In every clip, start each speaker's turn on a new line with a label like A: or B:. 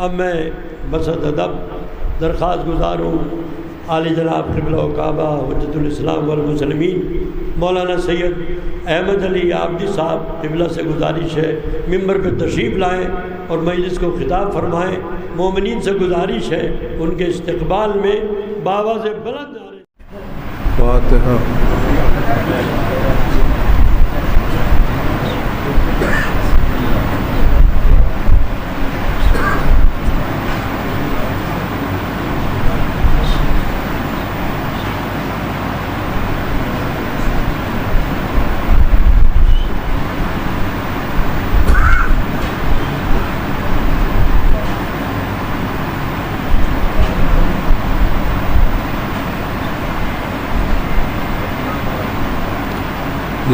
A: اب میں بسط ادب درخواست گزار ہوں عالی جناب قبلہ و کعبہ حجت الاسلام والمسلمین مولانا سید احمد علی عابدی صاحب قبلہ سے گزارش ہے ممبر پہ تشریف لائیں اور مجلس کو خطاب فرمائیں. مومنین سے گزارش ہے ان کے استقبال میں بآواز بلند
B: فاتحہ.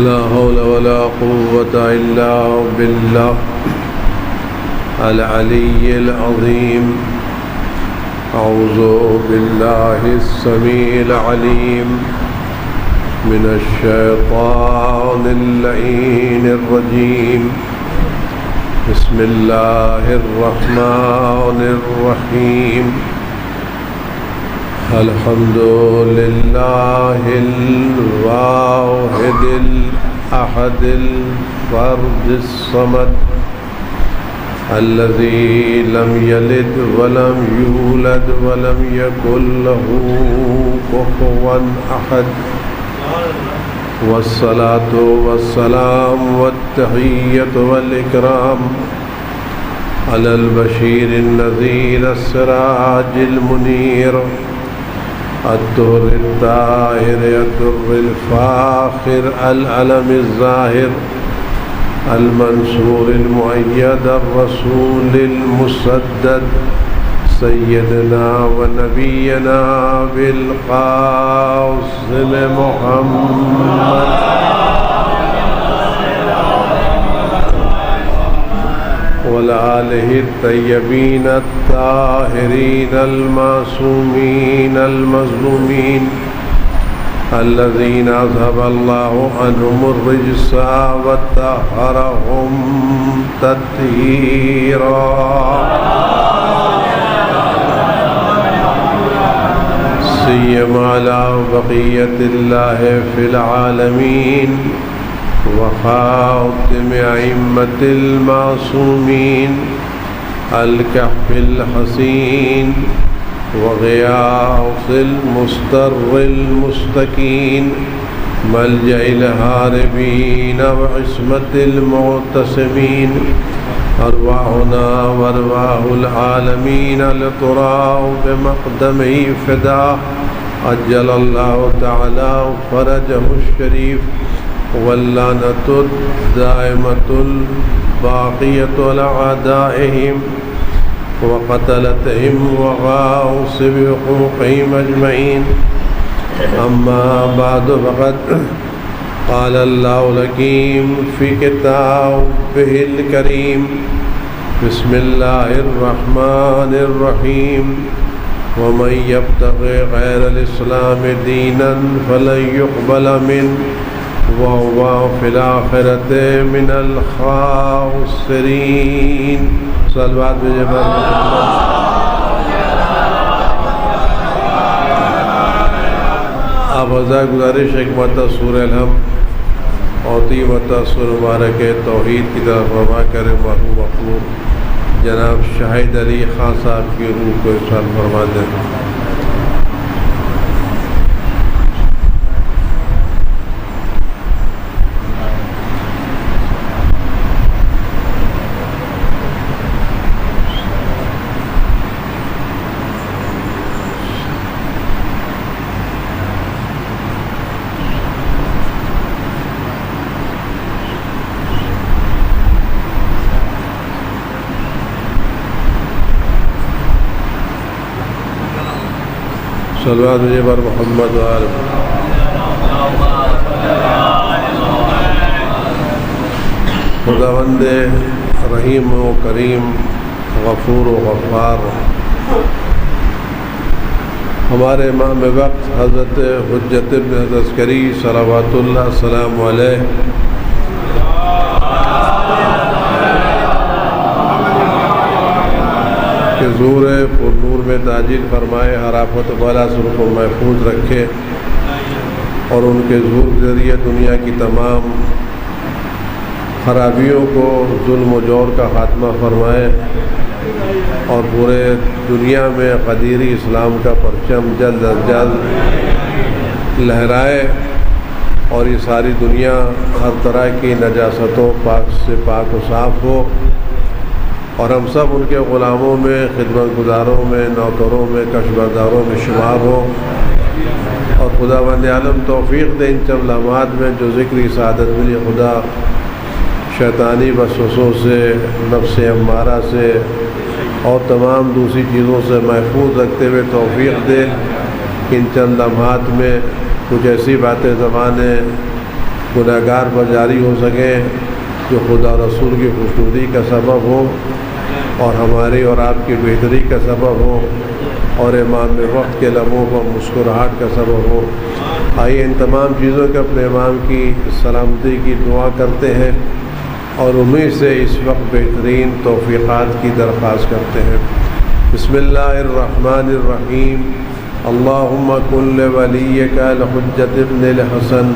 B: لا حول ولا قوة إلا بالله العلي العظيم. أعوذ بالله السميع العليم من الشيطان اللعين الرجيم. بسم الله الرحمن الرحيم. الحمد لله الواحد الأحد الفرد الصمد الذي لم يلد ولم يولد ولم يكن له كفوا أحد. والصلاة والسلام والتحية والإكرام على البشير النذير السراج المنير الدر الطاهر الدر الفاخر العلم الظاهر المنصور المؤيد الرسول المسدد سيدنا ونبينا بالقاسم محمد وآله الطيبين الطاهرين المعصومين المظلومين الذين أذهب الله عنهم الرجس وطهرهم تطهيرا. سيما على بقية الله في العالمين وخاتم أئمة المعصومين الكهف الحسين وغياث المستر المستكين ملجأ الهاربين وعصمة المعتصمين. أرواحنا وأرواح العالمين لتراه بمقدمه فداه. أجل الله تعالى فرجه الشريف واللعنة الدائمة الباقية على أعدائهم وقتلتهم وغاص بحقوقهم أجمعين. أما بعد فقد قال الله الحكيم في كتابه الكريم. بسم الله الرحمن الرحيم. ومن يبتغي غير الإسلام دينا فلن يقبل منه وهو في الآخرة من الخاسرين. صلوات بجبر آپ حضرت گزارش ایک مرتبہ سورہ الحمد اور 3 مرتبہ سورہ مبارک توحید کی طرف روا کرے. مرحوم مخلوق جناب شاہد علی خان صاحب کی روح کو ارشاد فرما دیں. صلوات بر محمد و آل خداوند رحیم و کریم غفور و غفار. ہمارے امام وقت حضرت حجت بن عسکری صلوات اللہ السلام علیہ کہ ظہور پر نور میں تاجیل فرمائے، ہر آفت و بلا سے ان کو محفوظ رکھے اور ان کے ظہور کے ذریعے دنیا کی تمام خرابیوں کو، ظلم و جور کا خاتمہ فرمائے اور پورے دنیا میں قدیری اسلام کا پرچم جلد از جلد لہرائے اور یہ ساری دنیا ہر طرح کی نجاستوں پاک سے پاک و صاف ہو اور ہم سب ان کے غلاموں میں، خدمت گزاروں میں، نوکروں میں، کشبرداروں میں شمار ہو اور خدا بند عالم توفیق دے ان چند لمحات میں جو ذکری سعادت ملی، خدا شیطانی وسوسوں سے، نفس امارہ سے اور تمام دوسری چیزوں سے محفوظ رکھتے ہوئے توفیق دے کہ ان چند لمحات میں کچھ ایسی باتیں زبانیں گناہگار پر جاری ہو سکیں جو خدا رسول کی خوشنودی کا سبب ہو اور ہماری اور آپ کی بہتری کا سبب ہو اور امام وقت کے لمحوں پر مسکراہٹ کا سبب ہو۔ آئیے ان تمام چیزوں کے اپنے امام کی سلامتی کی دعا کرتے ہیں اور امید سے اس وقت بہترین توفیقات کی درخواست کرتے ہیں۔ بسم اللہ الرحمن الرحیم۔ اللہم کن لولیک الحجۃ ابن الحسن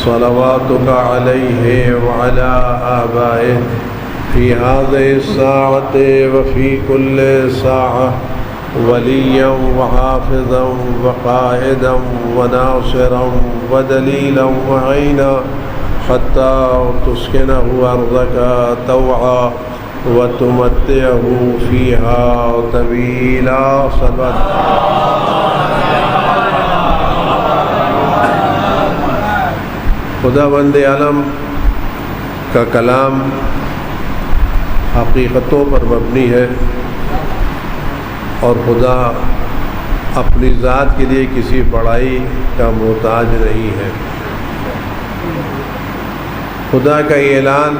B: صلواتک علیہ وعلی آبائہ فی هذه الساعة وفی کل ساعة ولیا وحافظا وقائدا وناصرا ودلیلا وعینا حتی تسکنہ ارضک طوعا وتمتعہ فیہا طویلا۔ خدا بند عالم کا کلام حقیقتوں پر مبنی ہے اور خدا اپنی ذات کے لیے کسی بڑائی کا محتاج نہیں ہے۔ خدا کا یہ اعلان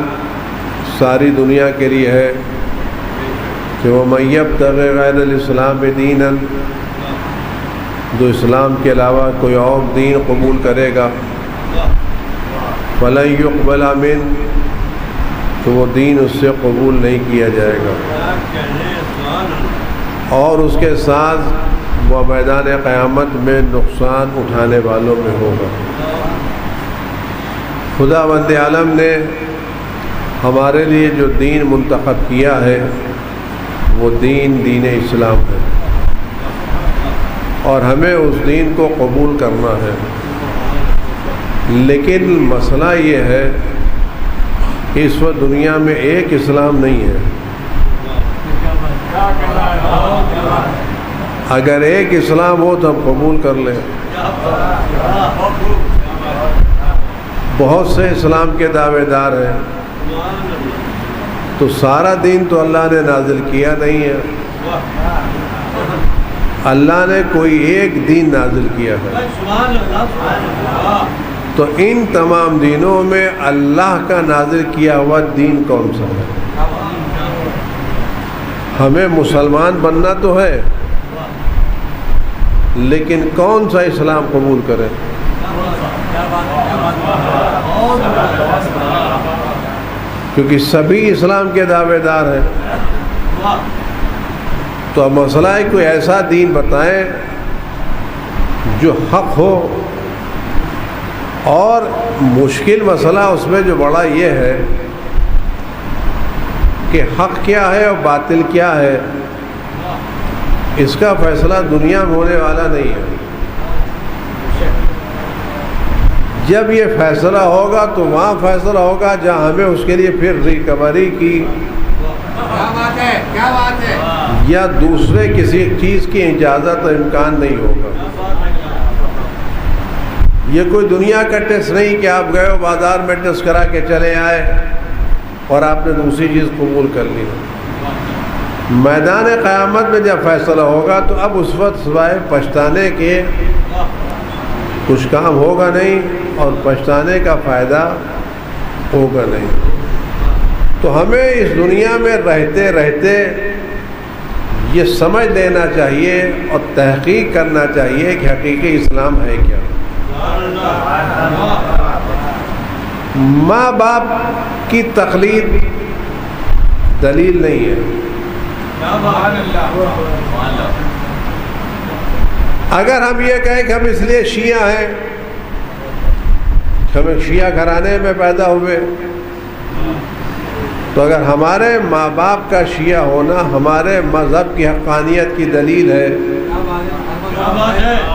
B: ساری دنیا کے لیے ہے کہ وَمَن يَبْتَغِ غَيْرَ الْإِسْلَامِ دِينًا، جو اسلام کے علاوہ کوئی اور دین قبول کرے گا فَلَن يُقْبَلَ مِنْهُ، تو وہ دین اس سے قبول نہیں کیا جائے گا اور اس کے ساتھ وہ میدان قیامت میں نقصان اٹھانے والوں میں ہوگا۔ خدا بند عالم نے ہمارے لیے جو دین منتخب کیا ہے وہ دین اسلام ہے اور ہمیں اس دین کو قبول کرنا ہے، لیکن مسئلہ یہ ہے کہ اس وقت دنیا میں ایک اسلام نہیں ہے۔ اگر ایک اسلام ہو تو ہم قبول کر لیں۔ بہت سے اسلام کے دعوے دار ہیں، تو سارا دین تو اللہ نے نازل کیا نہیں ہے، اللہ نے کوئی ایک دین نازل کیا ہے۔ تو ان تمام دینوں میں اللہ کا نازل کیا ہوا دین کون سا ہے؟ ہمیں مسلمان بننا تو ہے، لیکن کون سا اسلام قبول کریں؟ کیونکہ سبھی اسلام کے دعوے دار ہیں، تو اب مسئلہ ہے کوئی ایسا دین بتائیں جو حق ہو، اور مشکل مسئلہ اس میں جو بڑا یہ ہے کہ حق کیا ہے اور باطل کیا ہے، اس کا فیصلہ دنیا میں ہونے والا نہیں ہے۔ جب یہ فیصلہ ہوگا تو وہاں فیصلہ ہوگا جہاں ہمیں اس کے لیے پھر ریکوری کی
C: کیا بات ہے
B: یا دوسرے کسی چیز کی اجازت اور امکان نہیں ہوگا۔ یہ کوئی دنیا کا ٹیسٹ نہیں کہ آپ گئے ہو بازار میں ٹیسٹ کرا کے چلے آئے اور آپ نے دوسری چیز قبول کر لی۔ میدان قیامت میں جب فیصلہ ہوگا تو اب اس وقت سوائے پچھتانے کے کچھ کام ہوگا نہیں اور پچھتانے کا فائدہ ہوگا نہیں۔ تو ہمیں اس دنیا میں رہتے رہتے یہ سمجھ لینا چاہیے اور تحقیق کرنا چاہیے کہ حقیقی اسلام ہے کیا۔ ماں باپ کی تقلید دلیل نہیں ہے، اگر ہم یہ کہیں کہ ہم اس لیے شیعہ ہیں، ہم ایک شیعہ گھرانے میں پیدا ہوئے، تو اگر ہمارے ماں باپ کا شیعہ ہونا ہمارے مذہب کی حقانیت کی دلیل ہے،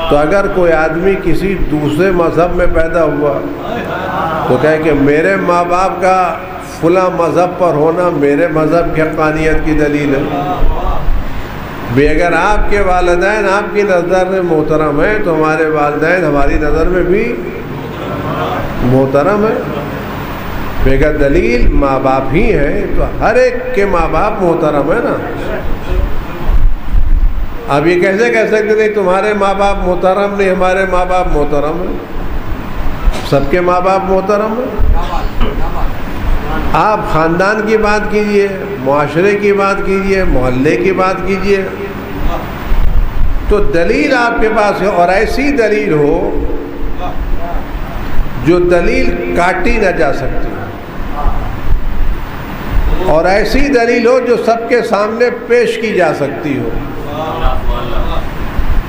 B: تو اگر کوئی آدمی کسی دوسرے مذہب میں پیدا ہوا تو کہے کہ میرے ماں باپ کا فلاں مذہب پر ہونا میرے مذہب کی حقانیت کی دلیل ہے۔ بھی اگر آپ کے والدین آپ کی نظر میں محترم ہیں تو ہمارے والدین ہماری نظر میں بھی محترم ہیں۔ بغیر دلیل ماں باپ ہی ہیں تو ہر ایک کے ماں باپ محترم ہے نا۔ اب یہ کیسے کہہ سکتے نہیں تمہارے ماں باپ محترم نہیں، ہمارے ماں باپ محترم ہیں، سب کے ماں باپ محترم ہیں۔ آپ خاندان کی بات کیجئے، معاشرے کی بات کیجئے، محلے کی بات کیجئے، تو دلیل آپ کے پاس ہے، اور ایسی دلیل ہو جو دلیل کاٹی نہ جا سکتی، اور ایسی دلیل ہو جو سب کے سامنے پیش کی جا سکتی ہو،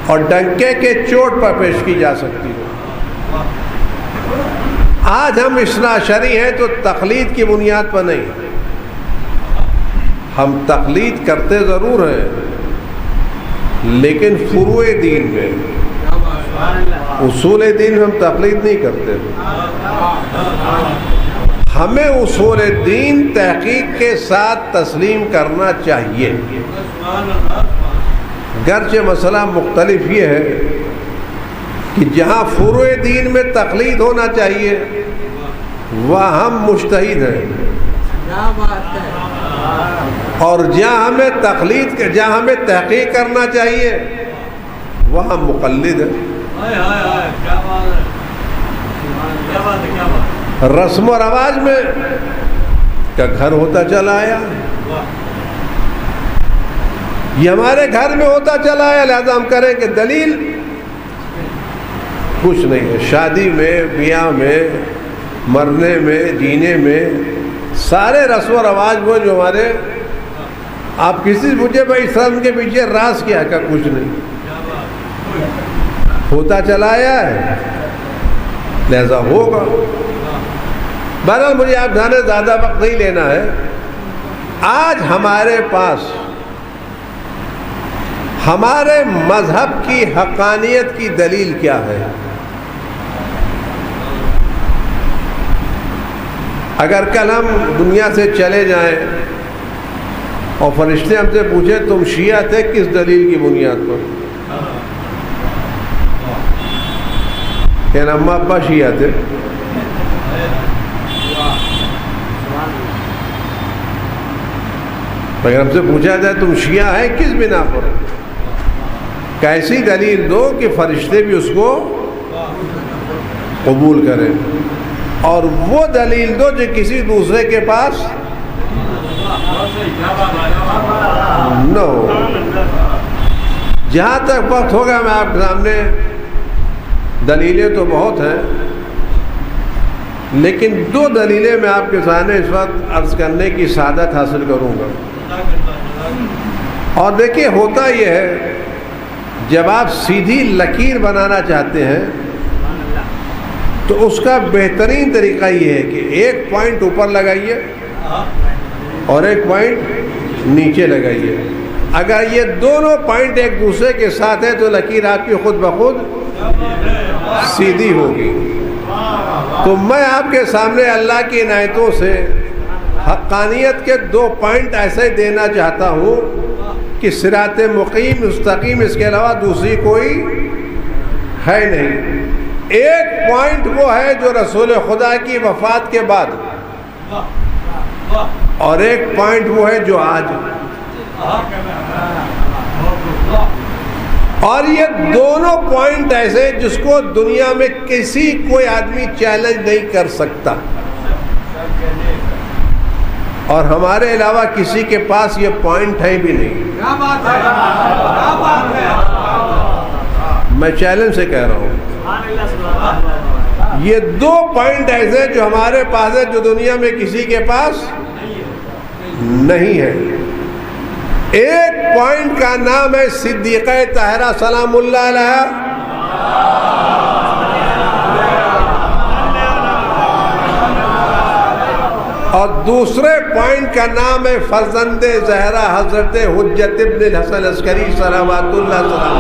B: اور ڈنکے کے چوٹ پر پیش کی جا سکتی ہو۔ آج ہم اثنا عشری ہیں تو تقلید کی بنیاد پر نہیں، ہم تقلید کرتے ضرور ہیں لیکن فروع دین میں، اصول دین میں ہم تقلید نہیں کرتے۔ ہمیں اصول دین تحقیق کے ساتھ تسلیم کرنا چاہیے، گرچہ مسئلہ مختلف یہ ہے کہ جہاں فروع دین میں تقلید ہونا چاہیے وہاں ہم مجتہد ہیں، اور جہاں ہمیں تحقیق کرنا چاہیے وہاں مقلد ہے۔ رسم و رواج میں کا گھر ہوتا چلا آیا، یہ ہمارے گھر میں ہوتا چلا آیا، لہذا ہم کریں کہ دلیل کچھ نہیں ہے۔ شادی میں، بیاہ میں، مرنے میں، جینے میں، سارے رسم و رواج وہ جو ہمارے، آپ کسی سے پوچھے بھائی اسلام کے پیچھے راز کیا کا کچھ نہیں، ہوتا چلا آیا ہے لہذا ہوگا۔ بہرحال مجھے آپ جانے زیادہ وقت نہیں لینا ہے۔ آج ہمارے پاس ہمارے مذہب کی حقانیت کی دلیل کیا ہے؟ اگر کل ہم دنیا سے چلے جائیں اور فرشتے ہم سے پوچھے تم شیعہ تھے کس دلیل کی بنیاد پر، کہنا اماں ابا شیعہ تھے۔ اگر ہم سے پوچھا جائے تم شیعہ ہیں کس بنا پر، کیسی دلیل دو کہ فرشتے بھی اس کو قبول کریں، اور وہ دلیل دو جو کسی دوسرے کے پاس نہ ہو۔ جہاں تک وقت ہوگا میں آپ کے سامنے دلیلیں تو بہت ہیں، لیکن دو دلیلیں میں آپ کے سامنے اس وقت عرض کرنے کی سعادت حاصل کروں گا۔ اور دیکھیے ہوتا یہ ہے جب آپ سیدھی لکیر بنانا چاہتے ہیں تو اس کا بہترین طریقہ یہ ہے کہ ایک پوائنٹ اوپر لگائیے اور ایک پوائنٹ نیچے لگائیے۔ اگر یہ دونوں پوائنٹ ایک دوسرے کے ساتھ ہیں تو لکیر آپ کی خود بخود سیدھی ہوگی۔ تو میں آپ کے سامنے اللہ کی عنایتوں سے حقانیت کے دو پوائنٹ ایسے دینا چاہتا ہوں کہ صراط مستقیم اس کے علاوہ دوسری کوئی ہے نہیں۔ ایک پوائنٹ وہ ہے جو رسول خدا کی وفات کے بعد، اور ایک پوائنٹ وہ ہے جو آج، اور یہ دونوں پوائنٹ ایسے جس کو دنیا میں کوئی آدمی چیلنج نہیں کر سکتا، اور ہمارے علاوہ کسی کے پاس یہ پوائنٹ ہے بھی نہیں۔ کیا بات ہے، کیا بات ہے، میں چیلنج سے کہہ رہا ہوں یہ دو پوائنٹ ایسے جو ہمارے پاس ہے جو دنیا میں کسی کے پاس نہیں ہے۔ ایک پوائنٹ کا نام ہے صدیقہ طاہرہ سلام اللہ علیہا، اور دوسرے پوائنٹ کا نام ہے فرزند زہرا حضرت حجت ابن الحسن عسکری صلوات اللہ سلام۔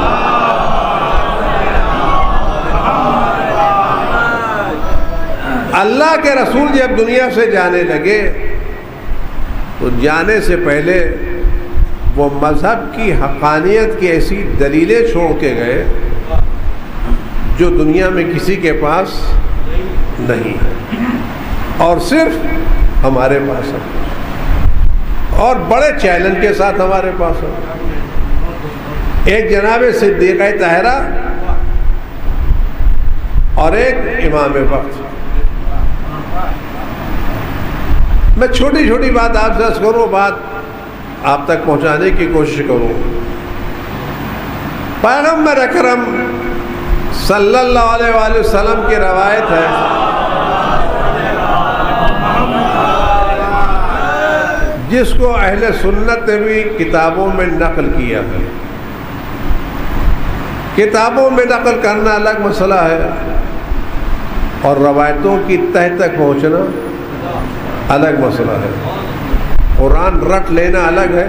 B: اللہ کے رسول جب دنیا سے جانے لگے تو جانے سے پہلے وہ مذہب کی حقانیت کی ایسی دلیلیں چھوڑ کے گئے جو دنیا میں کسی کے پاس نہیں ہے، اور صرف ہمارے پاس ہے، اور بڑے چیلنج کے ساتھ ہمارے پاس ہے۔ ایک جناب صدیقہ طاہرہ اور ایک امام وقت۔ میں چھوٹی چھوٹی بات آپ سے عرض کروں، بات آپ تک پہنچانے کی کوشش کروں۔ پیغمبر اکرم صلی اللہ علیہ وآلہ وسلم کی روایت ہے، جس کو اہل سنت نے بھی کتابوں میں نقل کیا ہے۔ کتابوں میں نقل کرنا الگ مسئلہ ہے، اور روایتوں کی تہ تک پہنچنا الگ مسئلہ ہے۔ قرآن رٹ لینا الگ ہے،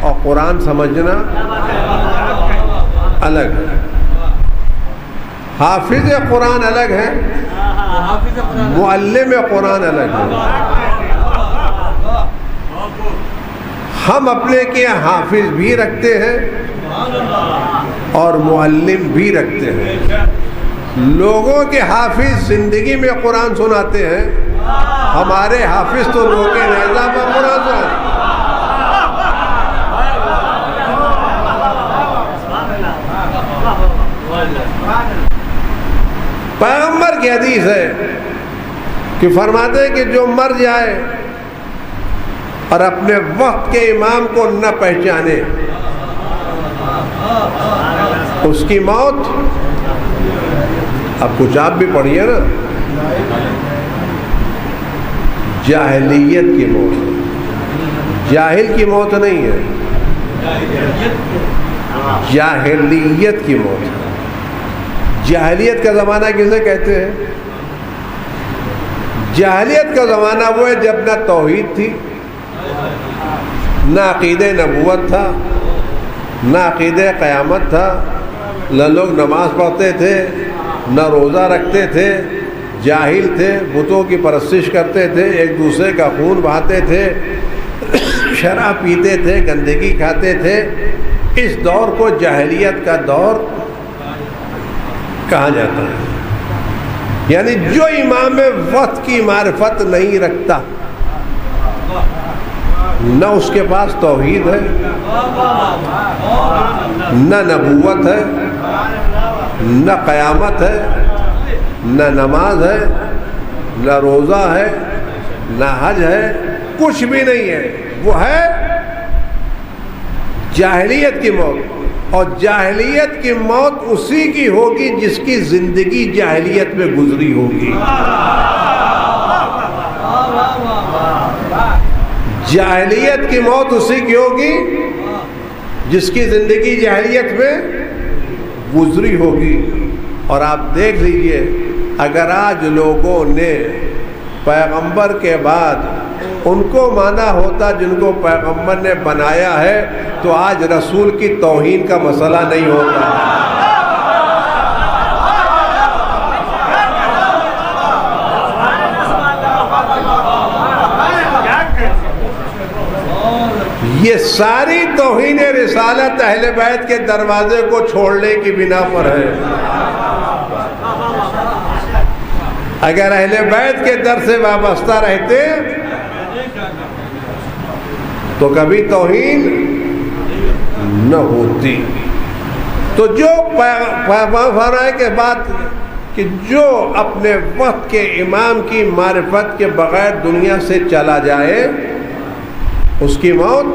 B: اور قرآن سمجھنا الگ ہے۔ حافظ قرآن الگ ہے، معلم قرآن الگ ہے۔ ہم اپنے کے حافظ بھی رکھتے ہیں اور معلم بھی رکھتے ہیں۔ لوگوں کے حافظ زندگی میں قرآن سناتے ہیں، ہمارے حافظ تو روکے نیزہ پر قرآن سناتے ہیں۔ پیغمبر کی حدیث ہے کہ فرماتے ہیں کہ جو مر جائے اور اپنے وقت کے امام کو نہ پہچانے، اس کی موت، اب کچھ آپ بھی پڑھیے نا، جاہلیت کی موت۔ جاہل کی موت نہیں ہے، جاہلیت کی موت۔ جاہلیت کا زمانہ کسے کہتے ہیں؟ جاہلیت کا زمانہ وہ ہے جب نہ توحید تھی، نہ عقیدہ نبوت تھا، نہ عقیدہ قیامت تھا، نہ لوگ نماز پڑھتے تھے، نہ روزہ رکھتے تھے، جاہل تھے، بتوں کی پرستش کرتے تھے، ایک دوسرے کا خون بہاتے تھے، شراب پیتے تھے، گندگی کھاتے تھے۔ اس دور کو جاہلیت کا دور کہا جاتا ہے۔ یعنی جو امام وقت کی معرفت نہیں رکھتا، نہ اس کے پاس توحید ہے، نہ نبوت ہے، نہ قیامت ہے، نہ نماز ہے، نہ روزہ ہے، نہ حج ہے، کچھ بھی نہیں ہے، وہ ہے جاہلیت کی موت۔ اور جاہلیت کی موت اسی کی ہوگی جس کی زندگی جاہلیت میں گزری ہوگی۔ جاہلیت کی موت اسی کی ہوگی جس کی زندگی جاہلیت میں گزری ہوگی۔ اور آپ دیکھ لیجئے، اگر آج لوگوں نے پیغمبر کے بعد ان کو مانا ہوتا جن کو پیغمبر نے بنایا ہے، تو آج رسول کی توہین کا مسئلہ نہیں ہوتا۔ یہ ساری توہین رسالت اہل بیت کے دروازے کو چھوڑنے کی بنا پر ہے۔ اگر اہل بیت کے در سے وابستہ رہتے تو کبھی توہین نہ ہوتی۔ تو جو فرمانے کے بعد کہ جو اپنے وقت کے امام کی معرفت کے بغیر دنیا سے چلا جائے، اس کی موت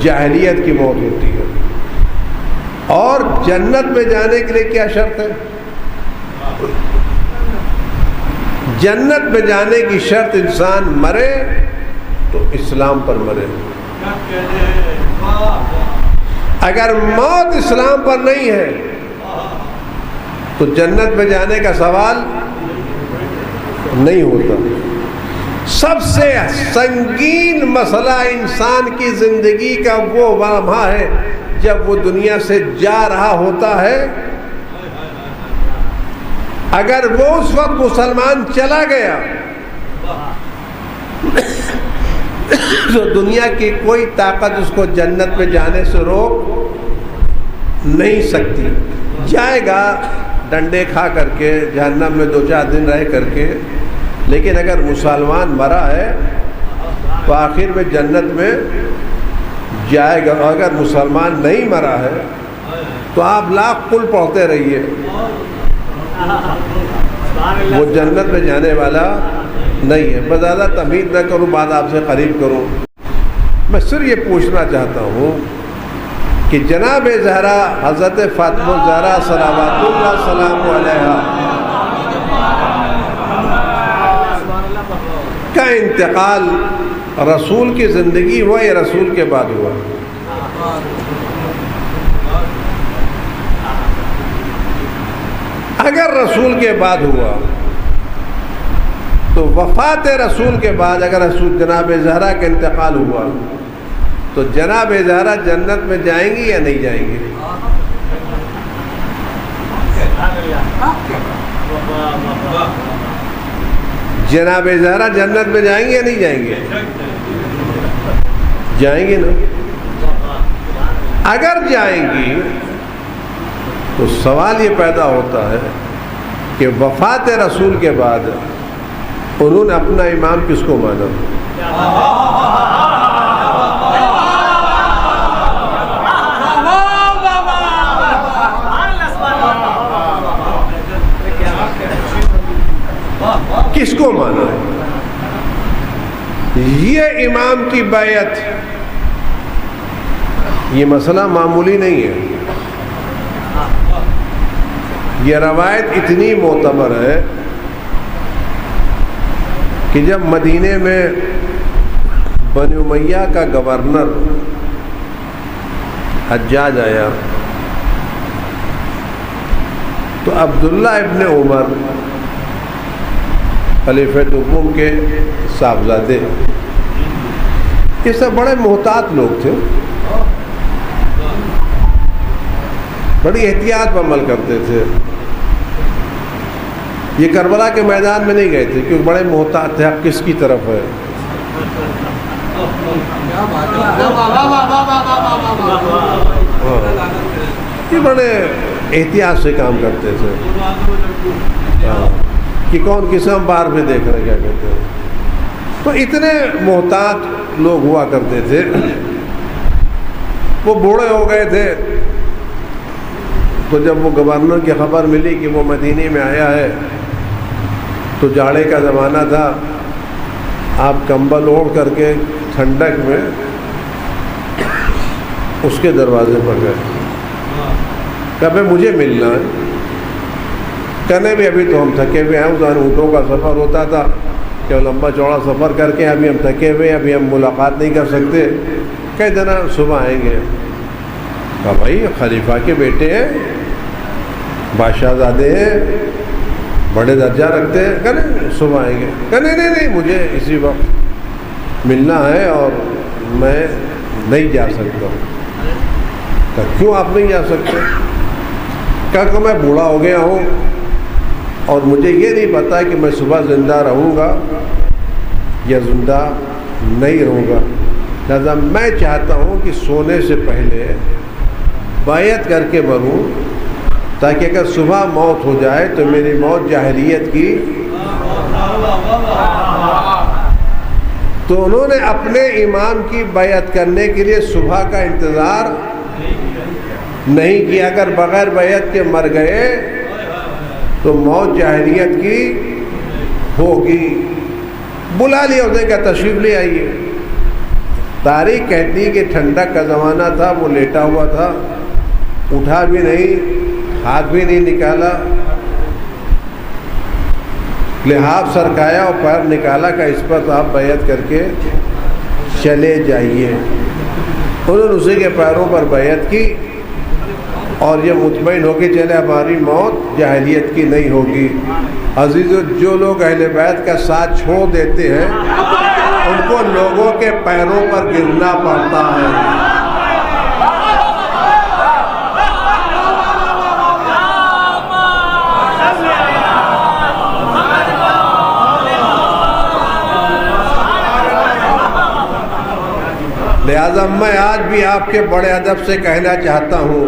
B: جاہلیت کی موت ہوتی ہے۔ اور جنت میں جانے کے لیے کیا شرط ہے؟ جنت میں جانے کی شرط انسان مرے تو اسلام پر مرے، اگر موت اسلام پر نہیں ہے تو جنت میں جانے کا سوال نہیں ہوتا۔ سب سے سنگین مسئلہ انسان کی زندگی کا وہ لمحہ ہے جب وہ دنیا سے جا رہا ہوتا ہے۔ اگر وہ اس وقت مسلمان چلا گیا تو دنیا کی کوئی طاقت اس کو جنت میں جانے سے روک نہیں سکتی۔ جائے گا ڈنڈے کھا کر کے، جہنم میں 2-4 دن رہ کر کے، لیکن اگر مسلمان مرا ہے تو آخر میں جنت میں جائے گا۔ اگر مسلمان نہیں مرا ہے تو آپ لاکھ قل پڑھتے رہیے، وہ جنت میں جانے والا نہیں ہے۔ میں زیادہ تمہید نہ کروں، بات آپ سے قریب کروں، میں صرف یہ پوچھنا چاہتا ہوں کہ جناب زہرا حضرت فاطمہ الزہرا صلوات اللہ سلام علیہا کا انتقال رسول کی زندگی ہوا یا رسول کے بعد ہوا؟ اگر رسول کے بعد ہوا تو وفات رسول کے بعد اگر رسول جناب زہرا کا انتقال ہوا تو جناب زہرا جنت میں جائیں گی یا نہیں جائیں گی؟ جناب زہرا جنت میں جائیں گے یا نہیں جائیں گے؟ جائیں گے نا۔ اگر جائیں گی تو سوال یہ پیدا ہوتا ہے کہ وفات رسول کے بعد انہوں نے اپنا امام کس کو مانا؟ کس کو مانا؟ یہ امام کی بیعت یہ مسئلہ معمولی نہیں ہے۔ یہ روایت اتنی معتبر ہے کہ جب مدینے میں بنی امیہ کا گورنر حجاج آیا تو عبداللہ ابن عمر خلیفہ دوم کے صاحبزادے، یہ سب بڑے محتاط لوگ تھے، بڑی احتیاط پر عمل کرتے تھے۔ یہ کربلا کے میدان میں نہیں گئے تھے کیونکہ بڑے محتاط تھے، اب کس کی طرف ہے۔ یہ بڑے احتیاط سے کام کرتے تھے کہ کون کس ہم بار میں دیکھ رہے کیا کہتے ہیں۔ تو اتنے محتاط لوگ ہوا کرتے تھے۔ وہ بوڑھے ہو گئے تھے تو جب وہ گورنر کی خبر ملی کہ وہ مدینے میں آیا ہے تو جاڑے کا زمانہ تھا، آپ کمبل اوڑھ کر کے ٹھنڈک میں اس کے دروازے پر گئے، کہا مجھے ملنا ہے۔ کہنے بھی ابھی تو ہم تھکے ہوئے ہیں، ادھر اونٹوں کا سفر ہوتا تھا کہ لمبا چوڑا سفر کر کے ابھی ہم تھکے ہوئے ہیں، ابھی ہم ملاقات نہیں کر سکتے، کہہ دینا صبح آئیں گے۔ کہا بھائی خلیفہ کے بیٹے ہیں، بادشاہ زادے ہیں، بڑے درجہ رکھتے ہیں، کہنے صبح آئیں گے۔ کہنے نہیں مجھے اسی وقت ملنا ہے اور میں نہیں جا سکتا ہوں۔ کہا کیوں آپ نہیں جا سکتے؟ کہا کہ میں بوڑھا ہو گیا ہوں اور مجھے یہ نہیں پتا کہ میں صبح زندہ رہوں گا یا زندہ نہیں رہوں گا، لہذا میں چاہتا ہوں کہ سونے سے پہلے بیعت کر کے مروں تاکہ اگر صبح موت ہو جائے تو میری موت جاہلیت کی۔ تو انہوں نے اپنے امام کی بیعت کرنے کے لیے صبح کا انتظار نہیں کیا، اگر بغیر بیعت کے مر گئے تو موت جاہلیت کی ہوگی۔ بلا لیا اسے کہ تشریف لے آئیے۔ تاریخ کہتی کہ ٹھنڈک کا زمانہ تھا، وہ لیٹا ہوا تھا، اٹھا بھی نہیں، ہاتھ بھی نہیں نکالا، لحاف سرکایا اور پیر نکالا کہ اس پر آپ بیعت کر کے چلے جائیے۔ انہوں نے اسی کے پیروں پر بیعت کی اور یہ مطمئن ہو کے چلے ہماری موت جاہلیت کی نہیں ہوگی۔ عزیزو، جو لوگ اہل بیت کا ساتھ چھوڑ دیتے ہیں ان کو لوگوں کے پیروں پر گرنا پڑتا ہے۔ لہذا میں آج بھی آپ کے بڑے ادب سے کہنا چاہتا ہوں،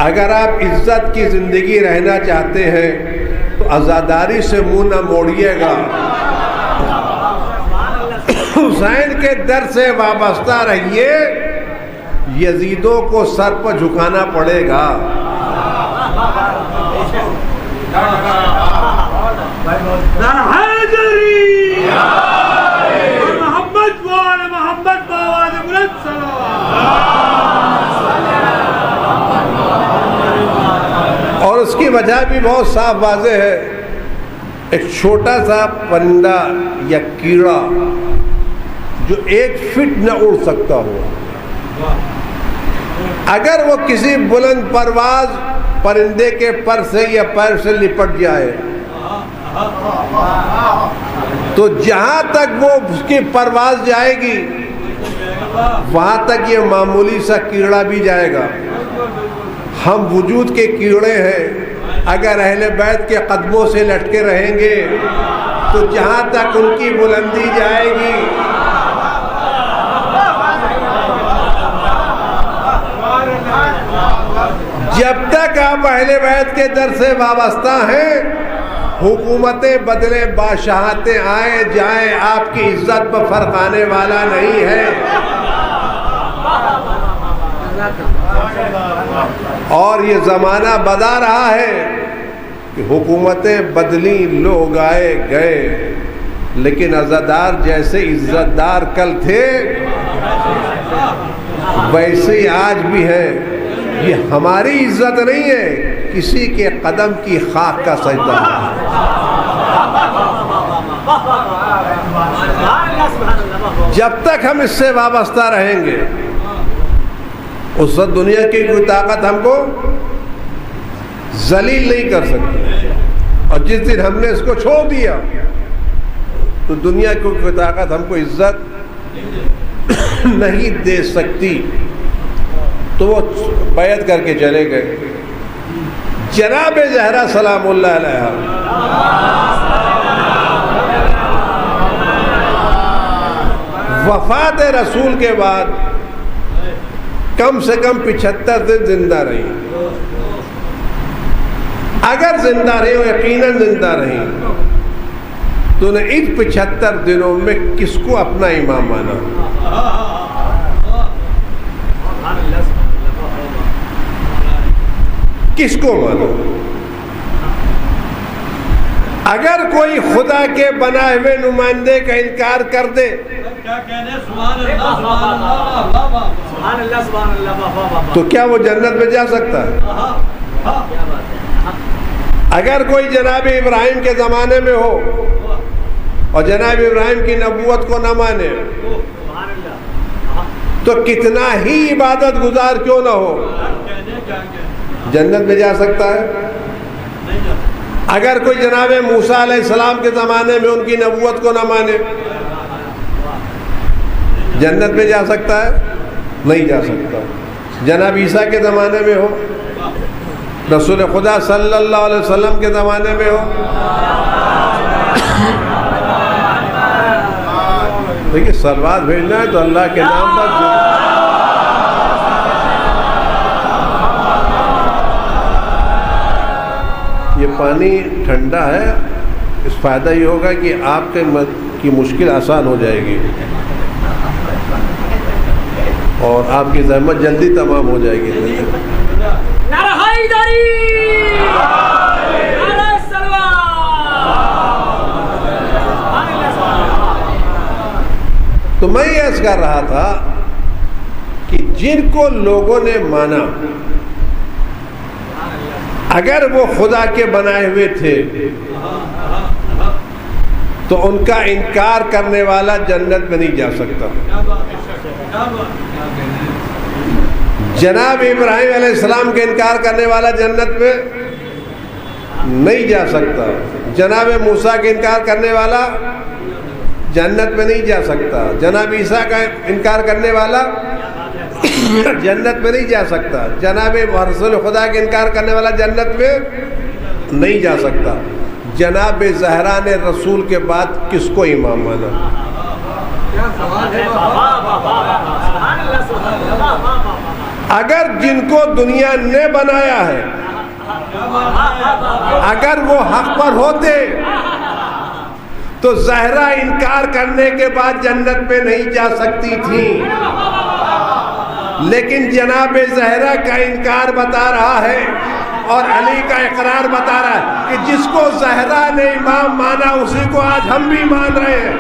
B: اگر آپ عزت کی زندگی رہنا چاہتے ہیں تو عزاداری سے منہ نہ موڑیے گا، حسین کے در سے وابستہ رہیے، یزیدوں کو سر پر جھکانا پڑے گا۔ اور اس کی وجہ بھی بہت صاف واضح ہے۔ ایک چھوٹا سا پرندہ یا کیڑا جو 1 فٹ نہ اڑ سکتا ہو، اگر وہ کسی بلند پرواز پرندے کے پر سے یا پیر سے لپٹ جائے تو جہاں تک وہ اس کی پرواز جائے گی وہاں تک یہ معمولی سا کیڑا بھی جائے گا۔ ہم وجود کے کیڑے ہیں، اگر اہل بیت کے قدموں سے لٹکے رہیں گے تو جہاں تک ان کی بلندی جائے گی جب تک آپ اہل بیت کے در سے وابستہ ہیں، حکومتیں بدلے، بادشاہتیں آئیں جائیں، آپ کی عزت پر فرق آنے والا نہیں ہے۔ اور یہ زمانہ بتا رہا ہے کہ حکومتیں بدلی، لوگ آئے گئے، لیکن عزادار جیسے عزت دار کل تھے ویسے ہی آج بھی ہے۔ یہ ہماری عزت نہیں ہے، کسی کے قدم کی خاک کا سجدہ ہے۔ جب تک ہم اس سے وابستہ رہیں گے اس وقت دنیا کی کوئی طاقت ہم کو ذلیل نہیں کر سکتی، اور جس دن ہم نے اس کو چھوڑ دیا تو دنیا کی کوئی طاقت ہم کو عزت نہیں دے سکتی۔ تو وہ بیعت کر کے چلے گئے۔ جناب زہرا سلام اللہ علیہا وفات رسول کے بعد کم سے کم 75 دن زندہ رہی۔ اگر زندہ رہی ہو، یقیناً زندہ رہی، تو نے ان 75 دنوں میں کس کو اپنا امام مانا؟ کس کو مانا؟ اگر کوئی خدا کے بنائے ہوئے نمائندے کا انکار کر دے تو کیا وہ جنت میں جا سکتا ہے؟ اگر کوئی جناب ابراہیم کے زمانے میں ہو اور جناب ابراہیم کی نبوت کو نہ مانے تو کتنا ہی عبادت گزار کیوں نہ ہو، جنت میں جا سکتا ہے؟ اگر کوئی جناب موسیٰ علیہ السلام کے زمانے میں ان کی نبوت کو نہ مانے جنت میں جا سکتا ہے؟ نہیں جا سکتا۔ جناب عیسیٰ کے زمانے میں ہو، رسول خدا صلی اللہ علیہ وسلم کے زمانے میں ہو، دیکھیے صلوات بھیجنا ہے تو اللہ کے نام پر یہ پانی ٹھنڈا ہے، اس فائدہ یہ ہوگا کہ آپ کی مشکل آسان ہو جائے گی اور آپ کی زحمت جلدی تمام ہو جائے گی۔
C: نعرہ حیدری، نعرہ سلوات۔
B: تو میں یہ عرض کر رہا تھا کہ جن کو لوگوں نے مانا اگر وہ خدا کے بنائے ہوئے تھے تو ان کا انکار کرنے والا جنت میں نہیں جا سکتا۔ جناب ابراہیم علیہ السلام کا انکار کرنے والا جنت میں نہیں جا سکتا، جناب موسیٰ کا انکار کرنے والا جنت میں نہیں جا سکتا، جناب عیسیٰ کا انکار کرنے والا جنت میں نہیں جا سکتا، جناب رسول خدا کا انکار کرنے والا جنت میں نہیں جا سکتا۔ جناب زہرا نے رسول کے بعد کس کو امام مانا؟ اگر جن کو دنیا نے بنایا ہے اگر وہ حق پر ہوتے تو زہرا انکار کرنے کے بعد جنت میں نہیں جا سکتی تھی، لیکن جناب زہرا کا انکار بتا رہا ہے اور علی کا اقرار بتا رہا ہے کہ جس کو زہرا نے امام مانا اسی کو آج ہم بھی مان رہے ہیں۔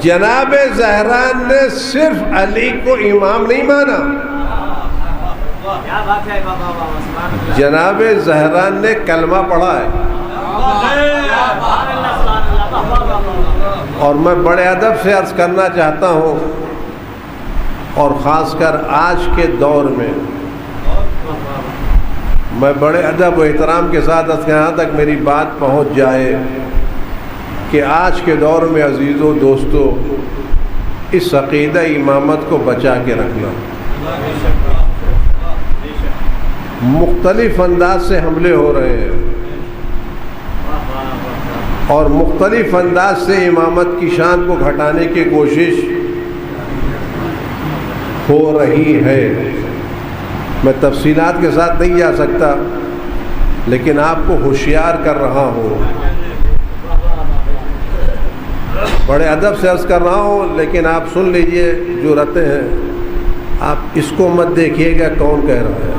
B: جناب زہرا نے صرف علی کو امام نہیں مانا، جناب زہرا نے کلمہ پڑھا ہے، اور میں بڑے ادب سے عرض کرنا چاہتا ہوں، اور خاص کر آج کے دور میں میں بڑے ادب و احترام کے ساتھ یہاں تک میری بات پہنچ جائے کہ آج کے دور میں عزیزوں دوستوں اس عقیدہ امامت کو بچا کے رکھنا۔ مختلف انداز سے حملے ہو رہے ہیں اور مختلف انداز سے امامت کی شان کو گھٹانے کی کوشش ہو رہی ہے۔ میں تفصیلات کے ساتھ نہیں جا سکتا، لیکن آپ کو ہوشیار کر رہا ہوں، بڑے ادب سے عرض کر رہا ہوں، لیکن آپ سن لیجئے جو رہتے ہیں، آپ اس کو مت دیکھیے گا کون کہہ رہا ہے،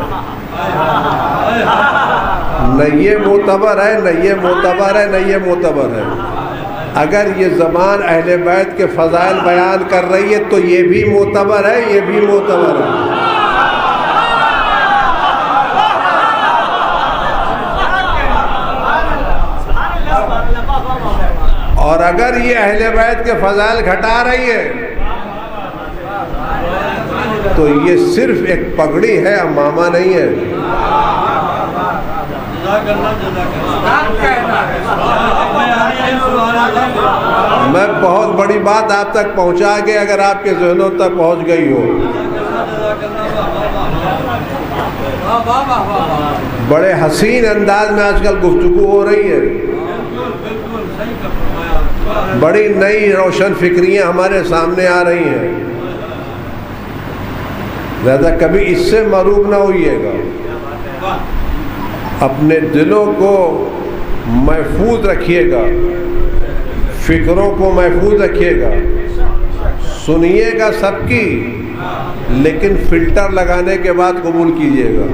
B: نہ یہ معتبر ہے نہ یہ معتبر ہے نہ یہ معتبر ہے۔ اگر یہ زبان اہل بیت کے فضائل بیان کر رہی ہے تو یہ بھی معتبر ہے، یہ بھی معتبر ہے۔ اور اگر یہ اہل بیت کے فضائل گھٹا رہی ہے تو یہ صرف ایک پگڑی ہے، امامہ نہیں ہے۔ میں بہت بڑی بات آپ تک پہنچا کے اگر آپ کے ذہنوں تک پہنچ گئی ہو، بڑے حسین انداز میں آج کل گفتگو ہو رہی ہے، بڑی نئی روشن فکریاں ہمارے سامنے آ رہی ہیں، لہذا کبھی اس سے مغروب نہ ہوئیے گا، اپنے دلوں کو محفوظ رکھیے گا، فکروں کو محفوظ رکھیے گا، سنیے گا سب کی، لیکن فلٹر لگانے کے بعد قبول کیجیے گا۔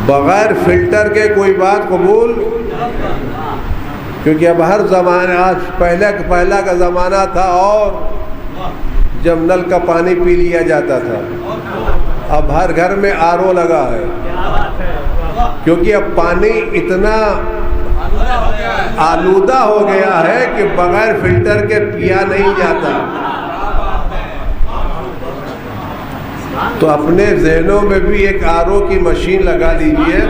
B: بغیر فلٹر کے کوئی بات قبول، کیونکہ اب ہر زمانہ، آج پہلا کا زمانہ تھا اور جب نل کا پانی پی لیا جاتا تھا، اب ہر گھر میں RO لگا ہے، کیونکہ اب پانی اتنا آلودہ ہو گیا ہے کہ بغیر فلٹر کے پیا نہیں جاتا۔ تو اپنے ذہنوں میں بھی ایک RO کی مشین لگا لیجئے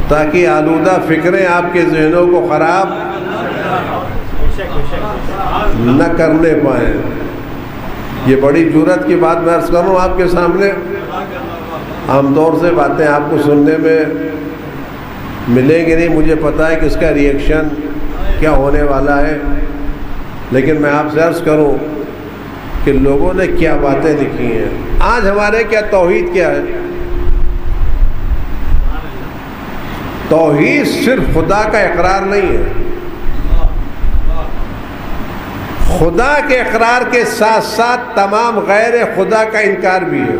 B: تاکہ آلودہ فکریں آپ کے ذہنوں کو خراب نہ کرنے پائیں۔ یہ بڑی جرات کی بات میں عرض کروں آپ کے سامنے، عام طور سے باتیں آپ کو سننے میں ملیں گی نہیں، مجھے پتا ہے کہ اس کا ریئیکشن کیا ہونے والا ہے، لیکن میں آپ سے عرض کروں کہ لوگوں نے کیا باتیں لکھی ہیں۔ آج ہمارے کیا توحید کیا ہے؟ توحید صرف خدا کا اقرار نہیں ہے، خدا کے اقرار کے ساتھ ساتھ تمام غیر خدا کا انکار بھی ہے۔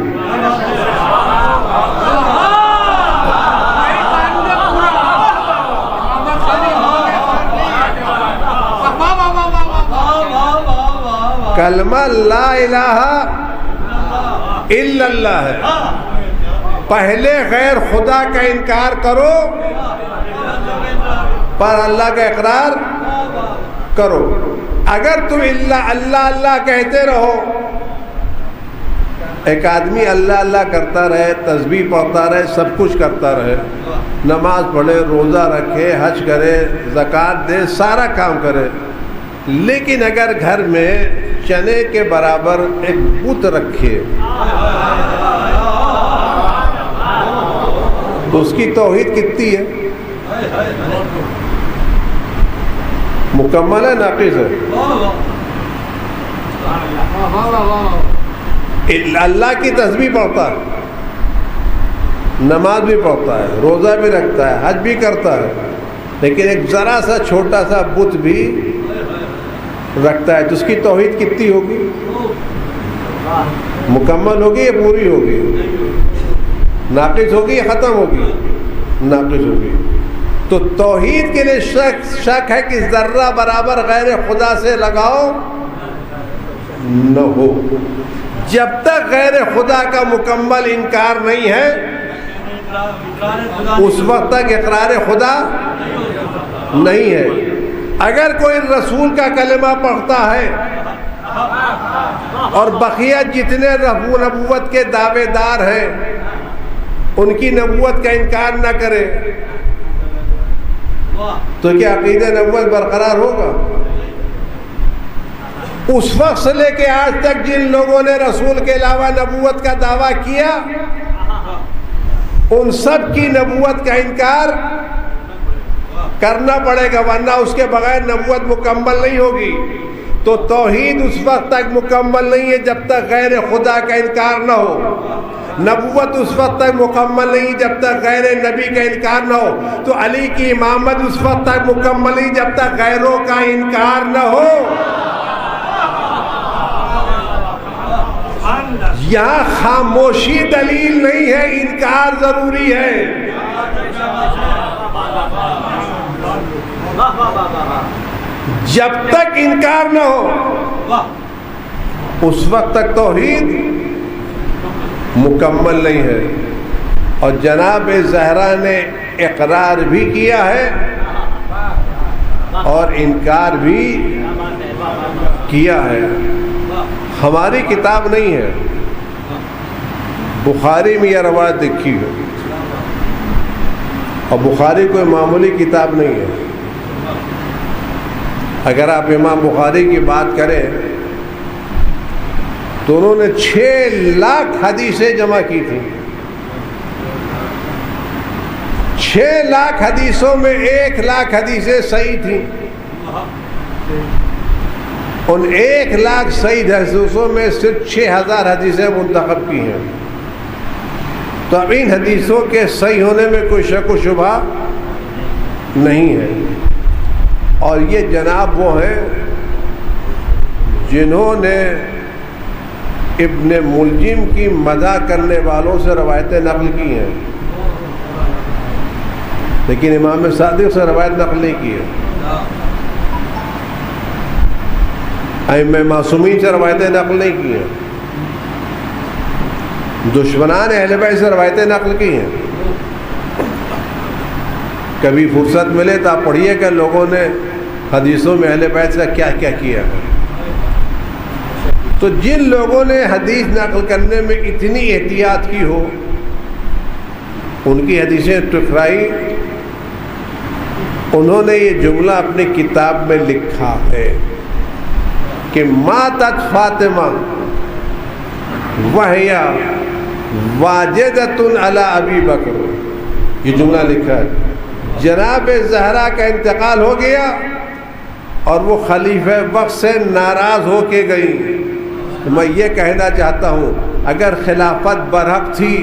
B: کلمہ لا الہ الا اللہ ہے. پہلے غیر خدا کا انکار کرو پر اللہ کا اقرار کرو. اگر تم اللہ اللہ کہتے رہو، ایک آدمی اللہ اللہ کرتا رہے، تسبیح پڑھتا رہے، سب کچھ کرتا رہے، نماز پڑھے، روزہ رکھے، حج کرے، زکوٰۃ دے، سارا کام کرے، لیکن اگر گھر میں چنے کے برابر ایک بت رکھے تو اس کی توحید کتنی ہے؟ مکمل ہے، ناقص ہے؟ اللہ کی تسبیح پڑھتا ہے، نماز بھی پڑھتا ہے، روزہ بھی رکھتا ہے، حج بھی کرتا ہے، لیکن ایک ذرا سا چھوٹا سا بت بھی رکھتا ہے، تو اس کی توحید کتنی ہوگی؟ مکمل ہوگی یا پوری ہوگی؟ ناقص ہوگی یا ختم ہوگی؟ ناقص ہوگی. تو توحید کے لیے شک ہے کہ ذرہ برابر غیر خدا سے لگاؤ نہ ہو. جب تک غیر خدا کا مکمل انکار نہیں ہے اس وقت تک اقرار خدا نہیں ہے. اگر کوئی رسول کا کلمہ پڑھتا ہے اور بقیہ جتنے نبوت کے دعوے دار ہیں ان کی نبوت کا انکار نہ کرے تو کیا عقیدہ نبوت برقرار ہوگا؟ اس وقت سے لے کے آج تک جن لوگوں نے رسول کے علاوہ نبوت کا دعویٰ کیا ان سب کی نبوت کا انکار کرنا پڑے گا، ورنہ اس کے بغیر نبوت مکمل نہیں ہوگی. تو توحید اس وقت تک مکمل نہیں ہے جب تک غیر خدا کا انکار نہ ہو. نبوت اس وقت تک مکمل نہیں جب تک غیر نبی کا انکار نہ ہو. تو علی کی امامت اس وقت تک مکمل نہیں جب تک غیروں کا انکار نہ ہو. یہاں خاموشی دلیل نہیں ہے، انکار ضروری ہے. جب تک انکار نہ ہو اس وقت تک توحید مکمل نہیں ہے. اور جناب زہرا نے اقرار بھی کیا ہے اور انکار بھی کیا ہے. ہماری کتاب نہیں ہے، بخاری میں یہ روایت لکھی ہے، اور بخاری کوئی معمولی کتاب نہیں ہے. اگر آپ امام بخاری کی بات کریں تو انہوں نے 6 لاکھ حدیثیں جمع کی تھیں. 6 لاکھ حدیثوں میں 1 لاکھ حدیثیں صحیح تھیں. ان 1 لاکھ صحیح حدیثوں میں صرف 6000 حدیثیں منتخب کی ہیں. تو اب ان حدیثوں کے صحیح ہونے میں کوئی شک و شبہ نہیں ہے. اور یہ جناب وہ ہیں جنہوں نے ابن ملجم کی مدح کرنے والوں سے روایتیں نقل کی ہیں، لیکن امام صادق سے روایت نقل نہیں کی ہے. ائمہ معصومین سے روایتیں نقل نہیں کی ہیں. دشمنان اہل بیت سے روایتیں نقل کی ہیں. کبھی فرصت ملے تو آپ پڑھیے کہ لوگوں نے حدیثوں میں اہل بیت سے کیا کیا کیا ہے. تو جن لوگوں نے حدیث نقل کرنے میں اتنی احتیاط کی ہو ان کی حدیثیں ٹکرائی. انہوں نے یہ جملہ اپنی کتاب میں لکھا ہے کہ ماتت فاطمہ وہی واجدۃ علی ابی بکر. یہ جملہ لکھا ہے. جناب زہرا کا انتقال ہو گیا اور وہ خلیفہ وقت سے ناراض ہو کے گئی. میں یہ کہنا چاہتا ہوں اگر خلافت برحق تھی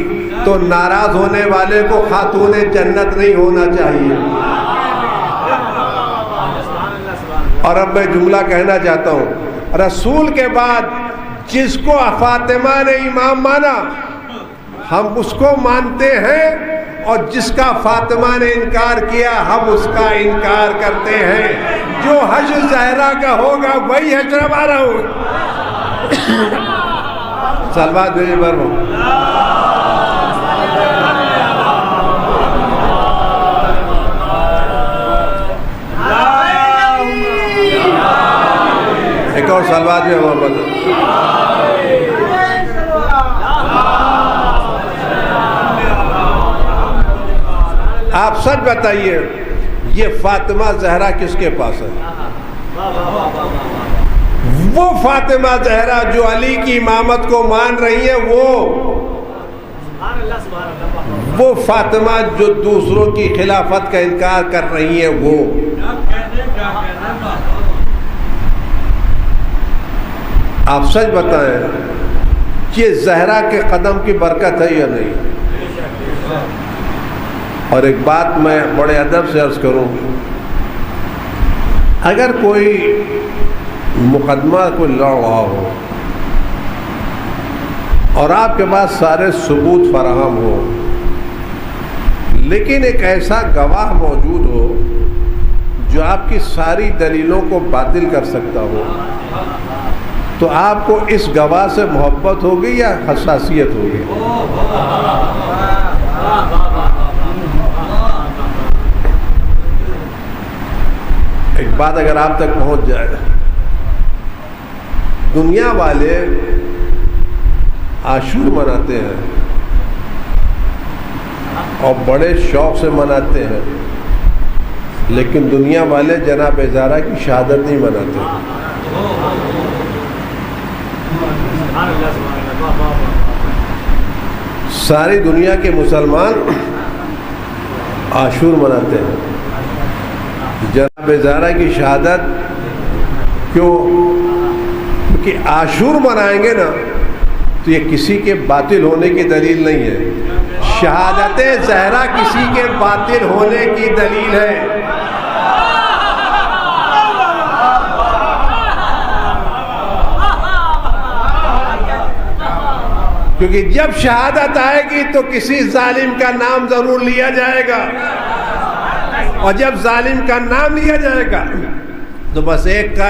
B: تو ناراض ہونے والے کو خاتون جنت نہیں ہونا چاہیے. اور اب میں جملہ کہنا چاہتا ہوں، رسول کے بعد جس کو فاطمہ نے امام مانا ہم اس کو مانتے ہیں اور جس کا فاطمہ نے انکار کیا ہم اس کا انکار کرتے ہیں. جو حشر زہرا کا ہوگا وہی حشر ہمارا ہوگا. سلوات بھیجے برو. ایک اور سلوات بھی محمد. آپ سچ بتائیے یہ فاطمہ زہرا کس کے پاس ہے؟ وہ فاطمہ زہرا جو علی کی امامت کو مان رہی ہے، وہ فاطمہ جو دوسروں کی خلافت کا انکار کر رہی ہے، وہ آپ سچ بتائیں کہ زہرا کے قدم کی برکت ہے یا نہیں؟ اور ایک بات میں بڑے ادب سے عرض کروں، اگر کوئی مقدمہ کوئی لڑ رہا ہو اور آپ کے پاس سارے ثبوت فراہم ہو، لیکن ایک ایسا گواہ موجود ہو جو آپ کی ساری دلیلوں کو باطل کر سکتا ہو، تو آپ کو اس گواہ سے محبت ہوگی یا حساسیت ہوگی؟ ایک بات اگر آپ تک پہنچ جائے، دنیا والے عاشور مناتے ہیں اور بڑے شوق سے مناتے ہیں، لیکن دنیا والے جناب زہرا کی شہادت نہیں مناتے. ساری دنیا کے مسلمان عاشور مناتے ہیں. جناب زہرا کی شہادت کیوں؟ کیونکہ عاشور منائیں گے نا تو یہ کسی کے باطل ہونے کی دلیل نہیں ہے. شہادت زہرا کسی کے باطل ہونے کی دلیل ہے. کیونکہ جب شہادت آئے گی تو کسی ظالم کا نام ضرور لیا جائے گا، اور جب ظالم کا نام لیا جائے گا تو بس ایک کا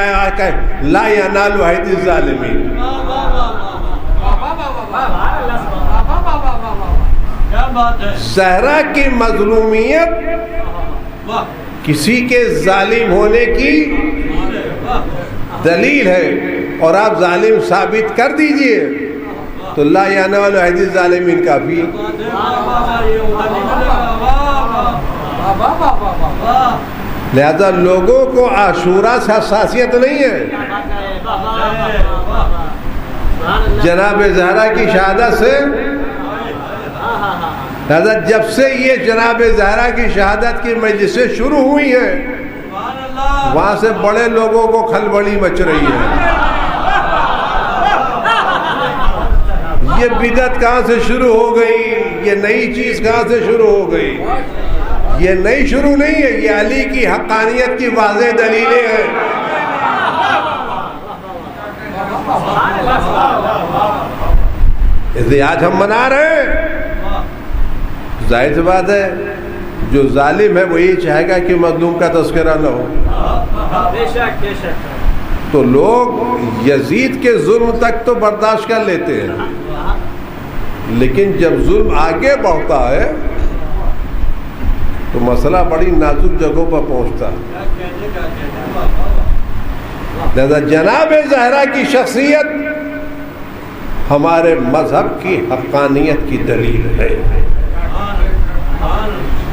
B: لا ینال عہد الظالمین. زہرا کی مظلومیت کسی کے ظالم ہونے کی دلیل ہے، اور آپ ظالم ثابت کر دیجئے تو لا ینال عہد الظالمین کافی ہے. لہذا لوگوں کو عاشورہ سے حساسیت نہیں ہے، جناب زہرا کی شہادت سے. لہذا جب سے یہ جناب زہرا کی شہادت کی مجلسیں شروع ہوئی ہیں، وہاں سے بڑے لوگوں کو کھلبلی مچ رہی ہے. یہ بدعت کہاں سے شروع ہو گئی؟ یہ نئی چیز کہاں سے شروع ہو گئی؟ یہ نئی شروع نہیں ہے، یہ علی کی حقانیت کی واضح دلیلیں ہیں. اس لیے آج ہم منا رہے ہیں. ظاہر سی بات ہے جو ظالم ہے وہ یہی چاہے گا کہ مظلوم کا تذکرہ نہ ہو. تو لوگ یزید کے ظلم تک تو برداشت کر لیتے ہیں، لیکن جب ظلم آگے بڑھتا ہے تو مسئلہ بڑی نازک جگہوں پر پہنچتا ہے. لہذا جناب زہرا کی شخصیت ہمارے مذہب کی حقانیت کی دلیل ہے،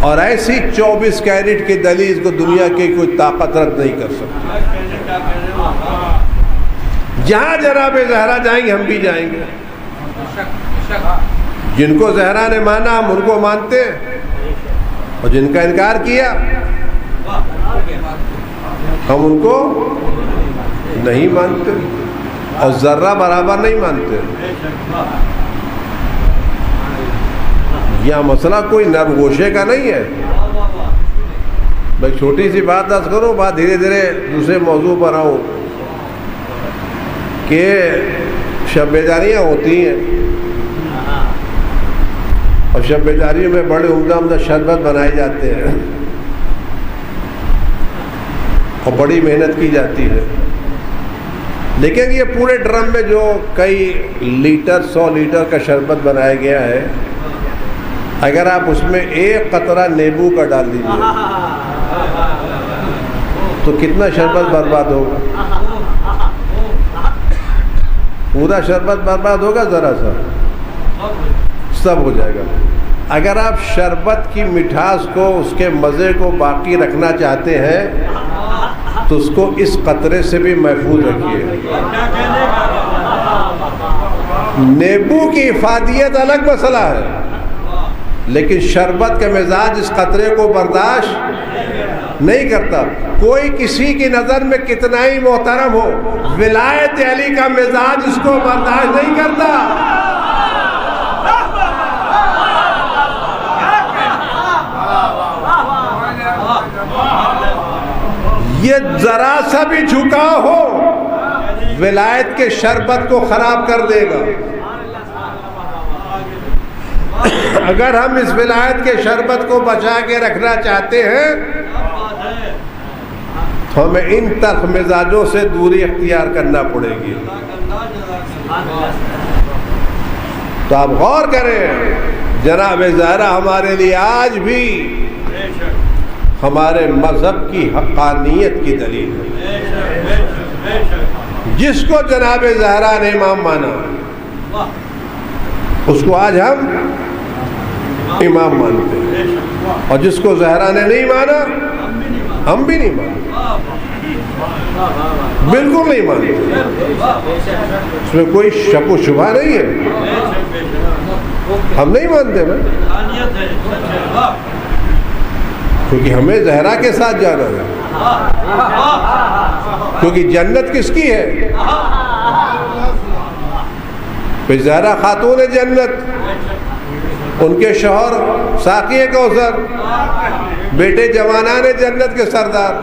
B: اور ایسی 24 کیرٹ کی دلیل کو دنیا کی کوئی طاقت رد نہیں کر سکتی. جہاں جناب زہرا جائیں گے ہم بھی جائیں گے. جن کو زہرا نے مانا ہم ان کو مانتے ہیں، اور جن کا انکار کیا ہم ان کو نہیں مانتے، اور ذرہ برابر نہیں مانتے. یہ مسئلہ کوئی نرگوشے کا نہیں ہے. میں چھوٹی سی بات عرض کروں، بات دھیرے دھیرے دوسرے موضوع پر آؤں کہ شب بیداریاں ہوتی ہیں اور شب بیداری میں بڑے عمدہ عمدہ شربت بنائے جاتے ہیں اور بڑی محنت کی جاتی ہے، لیکن یہ پورے ڈرم میں جو کئی لیٹر 100 لیٹر کا شربت بنایا گیا ہے، اگر آپ اس میں ایک قطرہ نیبو کا ڈال دیجیے تو کتنا شربت برباد ہوگا؟ پورا شربت برباد ہوگا؟ ذرا سا سب ہو جائے گا۔ اگر آپ شربت کی مٹھاس کو، اس کے مزے کو باقی رکھنا چاہتے ہیں تو اس کو اس قطرے سے بھی محفوظ رکھیے۔ نیبو کی افادیت الگ مسئلہ ہے، لیکن شربت کا مزاج اس قطرے کو برداشت نہیں کرتا۔ کوئی کسی کی نظر میں کتنا ہی محترم ہو، ولایت علی کا مزاج اس کو برداشت نہیں کرتا۔ یہ ذرا سا بھی جھکا ہو ولایت کے شربت کو خراب کر دے گا۔ اگر ہم اس ولایت کے شربت کو بچا کے رکھنا چاہتے ہیں تو ہمیں ان تلخ مزاجوں سے دوری اختیار کرنا پڑے گی۔ تو آپ غور کریں، جناب زہرا ہمارے لیے آج بھی ہمارے مذہب کی حقانیت کی دلیل ہے۔ جس کو جناب زہرا نے امام مانا اس کو آج ہم امام مانتے ہیں، اور جس کو زہرا نے نہیں مانا ہم بھی نہیں مانتے، بالکل نہیں مانتے۔ اس میں کوئی شک و شبہ نہیں ہے، ہم نہیں مانتے بھائی، کیونکہ ہمیں زہرا کے ساتھ جانا ہے، کیونکہ جنت کس کی ہے؟ پھر زہرا خاتون جنت، ان کے شوہر ساقی کوثر، بیٹے جوانان جنت کے سردار،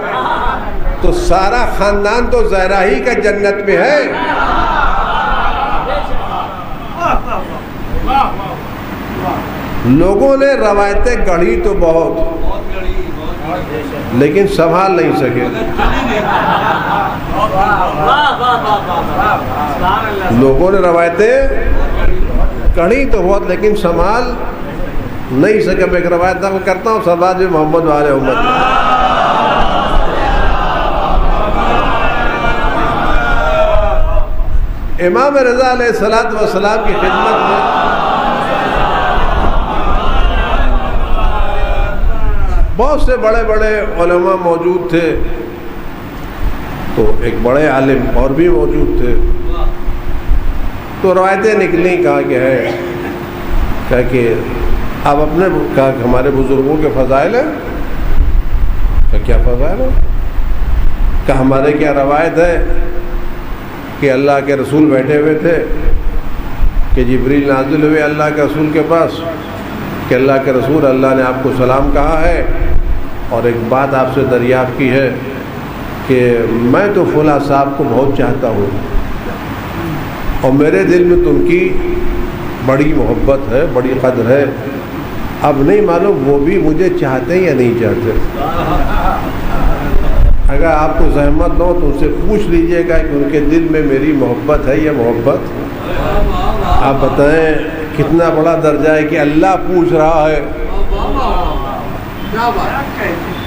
B: تو سارا خاندان تو زہرا ہی کا جنت میں ہے۔ لوگوں نے روایتیں گڑھی تو بہت، لیکن سنبھال نہیں سکے۔ لوگوں نے روایتیں گڑھی تو بہت، لیکن سنبھال نہیں سکے۔ میں ایک روایت نقل کرتا ہوں، سربراہ محمد وآل محمد۔ امام رضا علیہ الصلوۃ والسلام کی خدمت میں بہت سے بڑے بڑے علماء موجود تھے، تو ایک بڑے عالم اور بھی موجود تھے، تو روایتیں نکلیں، کہا کہ ہے، کہا کہ آپ اپنے، کہا کہ ہمارے بزرگوں کے فضائل ہیں، کہا کیا فضائل ہیں؟ کہا ہمارے کیا روایت ہے کہ اللہ کے رسول بیٹھے ہوئے تھے کہ جبریل نازل ہوئے اللہ کے رسول کے پاس کہ اللہ کے رسول، اللہ نے آپ کو سلام کہا ہے اور ایک بات آپ سے دریافت کی ہے کہ میں تو فلاں صاحب کو بہت چاہتا ہوں اور میرے دل میں تو ان کی بڑی محبت ہے، بڑی قدر ہے، اب نہیں معلوم وہ بھی مجھے چاہتے یا نہیں چاہتے۔ اگر آپ کو زحمت نہ ہو تو ان سے پوچھ لیجئے گا کہ ان کے دل میں میری محبت ہے یا محبت؟ آپ بتائیں کتنا بڑا درجہ ہے کہ اللہ پوچھ رہا ہے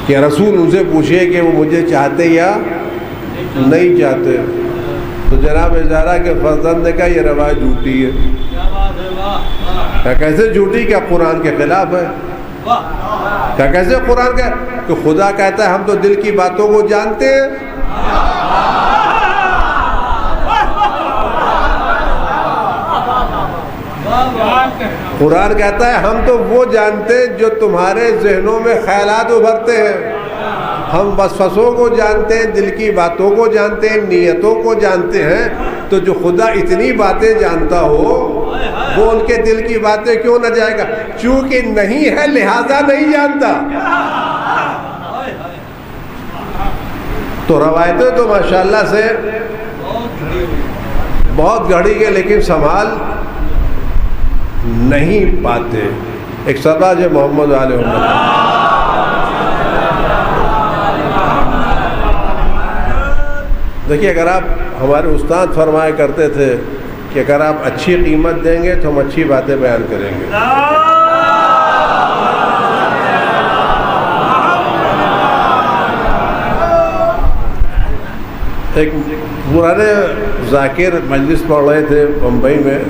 B: کہ رسول ان سے پوچھے کہ وہ مجھے چاہتے یا نہیں چاہتے۔ تو جناب زہرا کے فرزند نے کہا یہ روایت جھوٹی ہے۔ کیا کیسے جھوٹی؟ کیا قرآن کے خلاف ہے؟ کیا کیسے قرآن کا کہ خدا کہتا ہے ہم تو دل کی باتوں کو جانتے ہیں؟ قرآن کہتا ہے ہم تو وہ جانتے ہیں جو تمہارے ذہنوں میں خیالات ابھرتے ہیں، ہم وسوسوں کو جانتے ہیں، دل کی باتوں کو جانتے ہیں، نیتوں کو جانتے ہیں۔ تو جو خدا اتنی باتیں جانتا ہو وہ ان کے دل کی باتیں کیوں نہ جائے گا؟ چونکہ نہیں ہے لہذا نہیں جانتا۔ تو روایتیں تو ماشاءاللہ سے بہت گھڑی گئے، لیکن سنبھال نہیں پاتے۔ ایک صلوات محمد علیہ محمد۔ دیکھیے، اگر آپ، ہمارے استاد فرمایا کرتے تھے کہ اگر آپ اچھی قیمت دیں گے تو ہم اچھی باتیں بیان کریں گے۔ ایک پرانے ذاکر مجلس پڑھ رہے تھے بمبئی میں،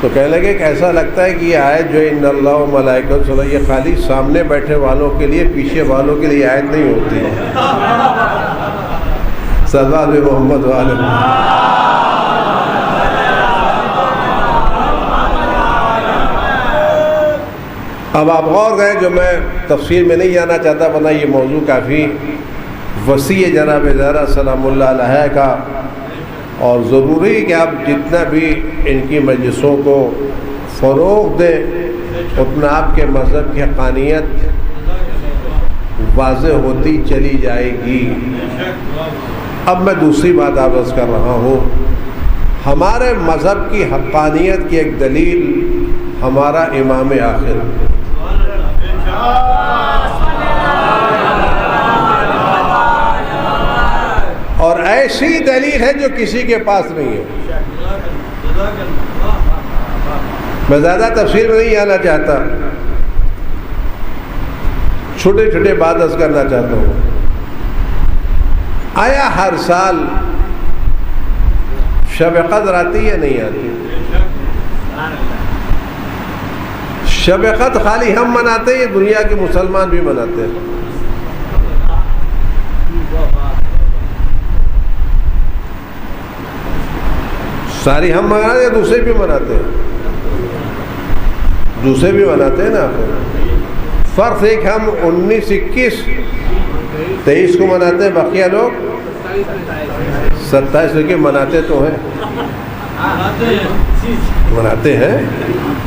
B: تو کہنے لگے کہ ایسا لگتا ہے کہ یہ آیت جو ان اللہ و ملائکۃ یہ خالی سامنے بیٹھے والوں کے لیے، پیچھے والوں کے لیے آیت نہیں ہوتی ہے۔ صلوات محمد علیہ۔ اب آپ غور کریں، جو میں تفصیل میں نہیں جانا چاہتا، ورنہ یہ موضوع کافی وسیع ہے جناب زہرا سلام اللہ علیہ کا، اور ضروری کہ آپ جتنا بھی ان کی مجلسوں کو فروغ دیں اتنا آپ کے مذہب کی حقانیت واضح ہوتی چلی جائے گی۔ اب میں دوسری بات عرض کر رہا ہوں، ہمارے مذہب کی حقانیت کی ایک دلیل ہمارا امام آخر، اور ایسی دلیل ہے جو کسی کے پاس نہیں ہے۔ میں زیادہ تفصیل میں نہیں آنا چاہتا، چھوٹے چھوٹے بات عرض کرنا چاہتا ہوں۔ آیا ہر سال شب قدر آتی یا نہیں آتی؟ شب قدر خالی ہم مناتے ہیں، دنیا کے مسلمان بھی مناتے ہیں؟ ساری ہم مناتے ہیں، دوسرے بھی مناتے ہیں؟ دوسرے بھی مناتے ہیں نا۔ فرق ایک، ہم 19، 21، 23 کو مناتے ہیں، بقیہ لوگ 27 کے مناتے تو ہیں، مناتے ہیں،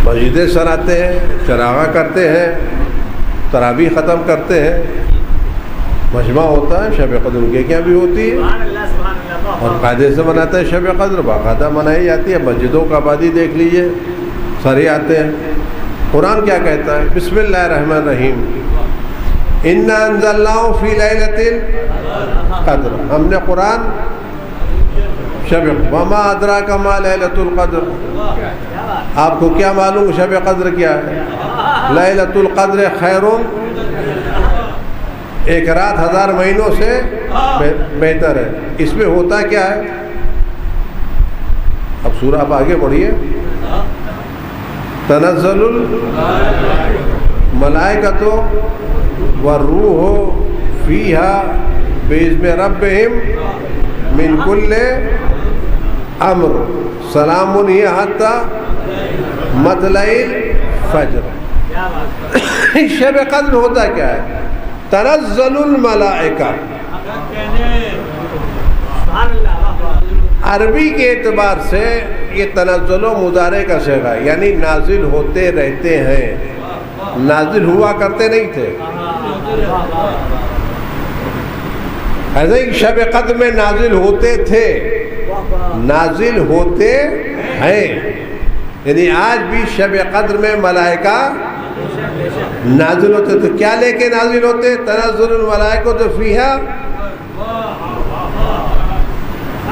B: مسجدیں سراتے ہیں، چراغاں کرتے ہیں، تراویح ختم کرتے ہیں، مجمع ہوتا ہے، شب قدر ان کے کیا بھی ہوتی ہے، اور قاعدے سے مناتے ہیں شب قدر، باقاعدہ منائی جاتی ہے۔ مسجدوں کا آبادی دیکھ لیجئے، سارے آتے ہیں۔ قرآن کیا کہتا ہے؟ بسم اللہ الرحمن الرحیم، انا انزلناہ فی لیلۃ القدر، ہم نے قرآن شب، وما ادراک ما لیلۃ القدر، آپ کو کیا معلوم شب قدر کیا ہے؟ لیلۃ القدر خیر، ایک رات 1000 مہینوں سے بہتر ہے۔ اس میں ہوتا کیا ہے؟ اب سورہ آپ آگے پڑھیے، تنزل الملائکۃ والروح فیہا بإذن ربہم من کل امر سلام ہی حتی مطلع الفجر۔ شب قدر ہوتا کیا ہے؟ تنزل الملائکہ، عربی کے اعتبار سے یہ تنزل و مضارع کا صیغہ ہے، یعنی نازل ہوتے رہتے ہیں، نازل ہوا کرتے نہیں تھے۔ ایسے ہی شب قدر میں نازل ہوتے تھے، نازل ہوتے ہیں، یعنی آج بھی شب قدر میں ملائکہ نازل ہوتے۔ تو کیا لے کے نازل ہوتے؟ تنزل الملائکۃ فیہا،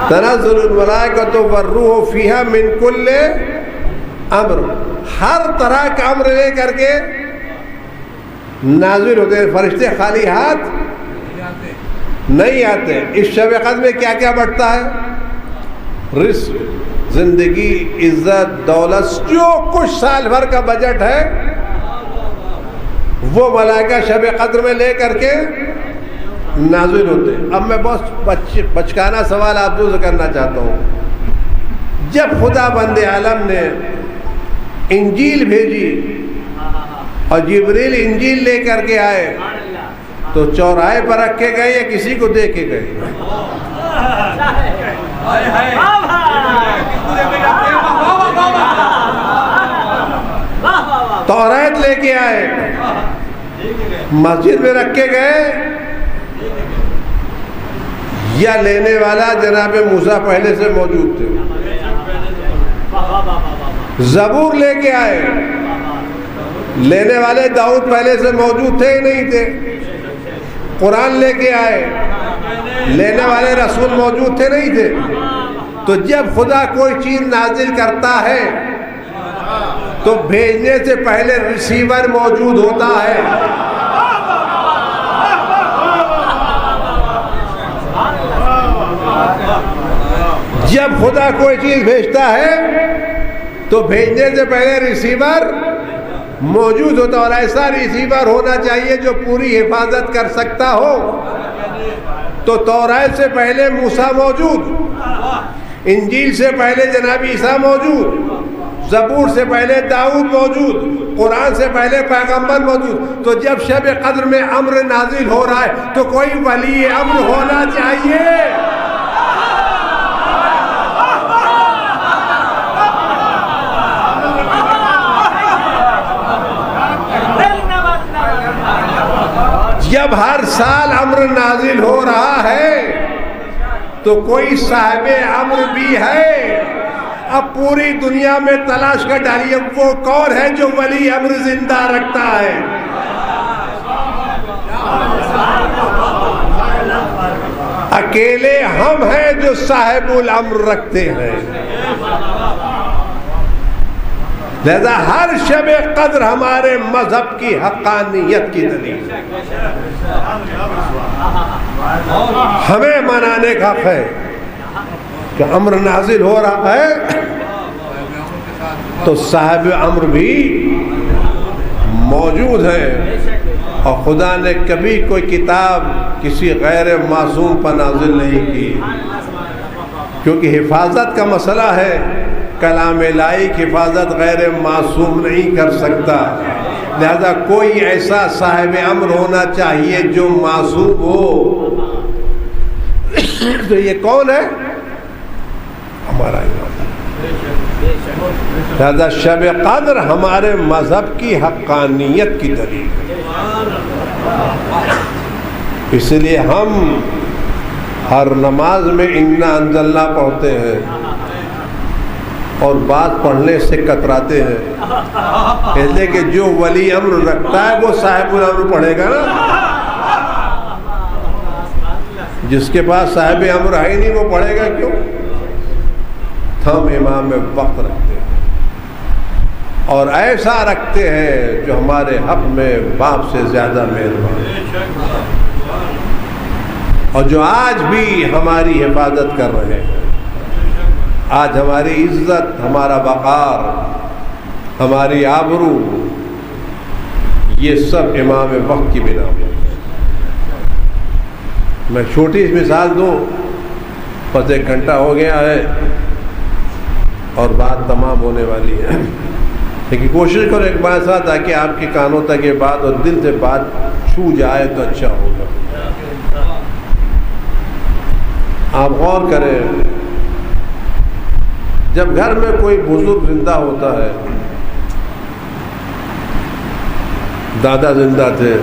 B: تنزل الملائکۃ والروح فیہا من کل امر، ہر طرح کا امر لے کر کے نازل ہوتے ہیں۔ فرشتے خالی ہاتھ نہیں آتے۔ اس شب قدر میں کیا کیا بڑھتا ہے؟ رزق، زندگی، عزت، دولت، جو کچھ سال بھر کا بجٹ ہے وہ ملائکہ شب قدر میں لے کر کے نازل ہوتے۔ اب میں بہت بچکانہ سوال آپ سے کرنا چاہتا ہوں، جب خدا بند عالم نے انجیل بھیجی اور جبریل انجیل لے کر کے آئے تو چوراہے پر رکھے گئے یا کسی کو دے کے گئے؟ توریت لے کے آئے، مسجد میں رکھے گئے، یا لینے والا جناب موسیٰ پہلے سے موجود تھے؟ زبور لے کے آئے، لینے والے داؤد پہلے سے موجود تھے ہی نہیں تھے، قرآن لے کے آئے، لینے والے رسول موجود تھے نہیں تھے. تو جب خدا کوئی چیز نازل کرتا ہے تو بھیجنے سے پہلے ریسیور موجود ہوتا ہے. جب خدا کوئی چیز بھیجتا ہے تو بھیجنے سے پہلے ریسیور موجود ہوتا ہے، اور ایسا ریسیور ہونا چاہیے جو پوری حفاظت کر سکتا ہو. تو تورات سے پہلے موسیٰ موجود، انجیل سے پہلے جناب عیسیٰ موجود، زبور سے پہلے داؤد موجود، قرآن سے پہلے پیغمبر موجود. تو جب شب قدر میں امر نازل ہو رہا ہے تو کوئی ولی امر ہونا چاہیے. جب ہر سال امر نازل ہو رہا ہے تو کوئی صاحب امر بھی ہے. اب پوری دنیا میں تلاش کر ڈالیے وہ کون ہے جو ولی امر زندہ رکھتا ہے. اکیلے ہم ہیں جو صاحب الامر رکھتے ہیں. لہذا ہر شب قدر ہمارے مذہب کی حقانیت کی دلیل ہے. ہمیں منانے کا حق ہے کہ امر نازل ہو رہا ہے تو صاحب امر بھی موجود ہے. اور خدا نے کبھی کوئی کتاب کسی غیر معصوم پر نازل نہیں کی، کیونکہ حفاظت کا مسئلہ ہے. کلام الہی کی حفاظت غیر معصوم نہیں کر سکتا. لہذا کوئی ایسا صاحب امر ہونا چاہیے جو معصوم ہو. تو یہ کون ہے؟ ہمارا امام. لہذا شب قدر ہمارے مذہب کی حقانیت کی دلیل ہے. اس لیے ہم ہر نماز میں انا انزلنا پڑھتے ہیں اور بات پڑھنے سے کتراتے ہیں، اس لیے کہ جو ولی امر رکھتا ہے وہ صاحب الامر پڑھے گا نا. جس کے پاس صاحب امر ہے ہی نہیں وہ پڑھے گا کیوں؟ ہم امام میں وقت رکھتے ہیں اور ایسا رکھتے ہیں جو ہمارے حق میں باپ سے زیادہ مہربان ہے، اور جو آج بھی ہماری حفاظت کر رہے ہیں. آج ہماری عزت، ہمارا وقار، ہماری آبرو، یہ سب امام وقت کی بنا پر. میں چھوٹی سی مثال دوں، بس 1 گھنٹہ ہو گیا ہے اور بات تمام ہونے والی ہے، لیکن کوشش کرو ایک بار ساتھ تاکہ آپ کے کانوں تک یہ بات اور دل سے بات چھو جائے تو اچھا ہوگا. آپ غور کریں، جب گھر میں کوئی بزرگ زندہ ہوتا ہے، دادا زندہ تھے،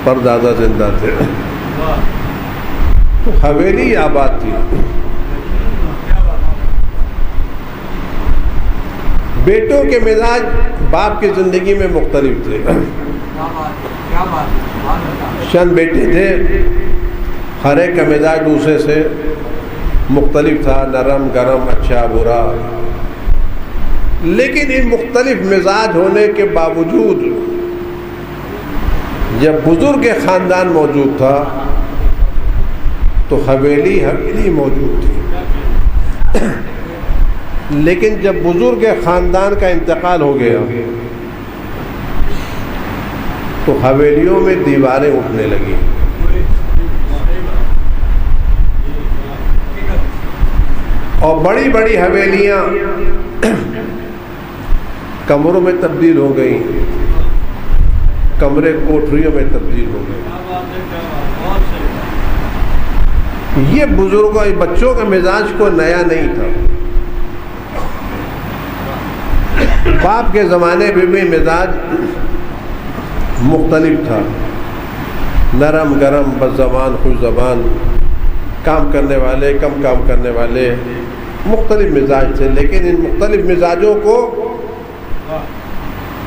B: پردادا زندہ تھے، تو حویلی آباد تھی. بیٹوں کے مزاج باپ کی زندگی میں مختلف تھے. چند بیٹے تھے، ہر ایک کا مزاج دوسرے سے مختلف تھا، نرم گرم اچھا برا. لیکن ان مختلف مزاج ہونے کے باوجود جب بزرگ خاندان موجود تھا تو حویلی موجود تھی. لیکن جب بزرگ خاندان کا انتقال ہو گیا تو حویلیوں میں دیواریں اٹھنے لگی. اور بڑی بڑی حویلیاں کمروں میں تبدیل ہو گئیں، کمرے کوٹریوں میں تبدیل ہو گئے. یہ بزرگوں بچوں کا مزاج کو نیا نہیں تھا. باپ کے زمانے میں بھی مزاج مختلف تھا، نرم گرم، بد زبان خوش زبان، کام کرنے والے کم کام کرنے والے، مختلف مزاج تھے. لیکن ان مختلف مزاجوں کو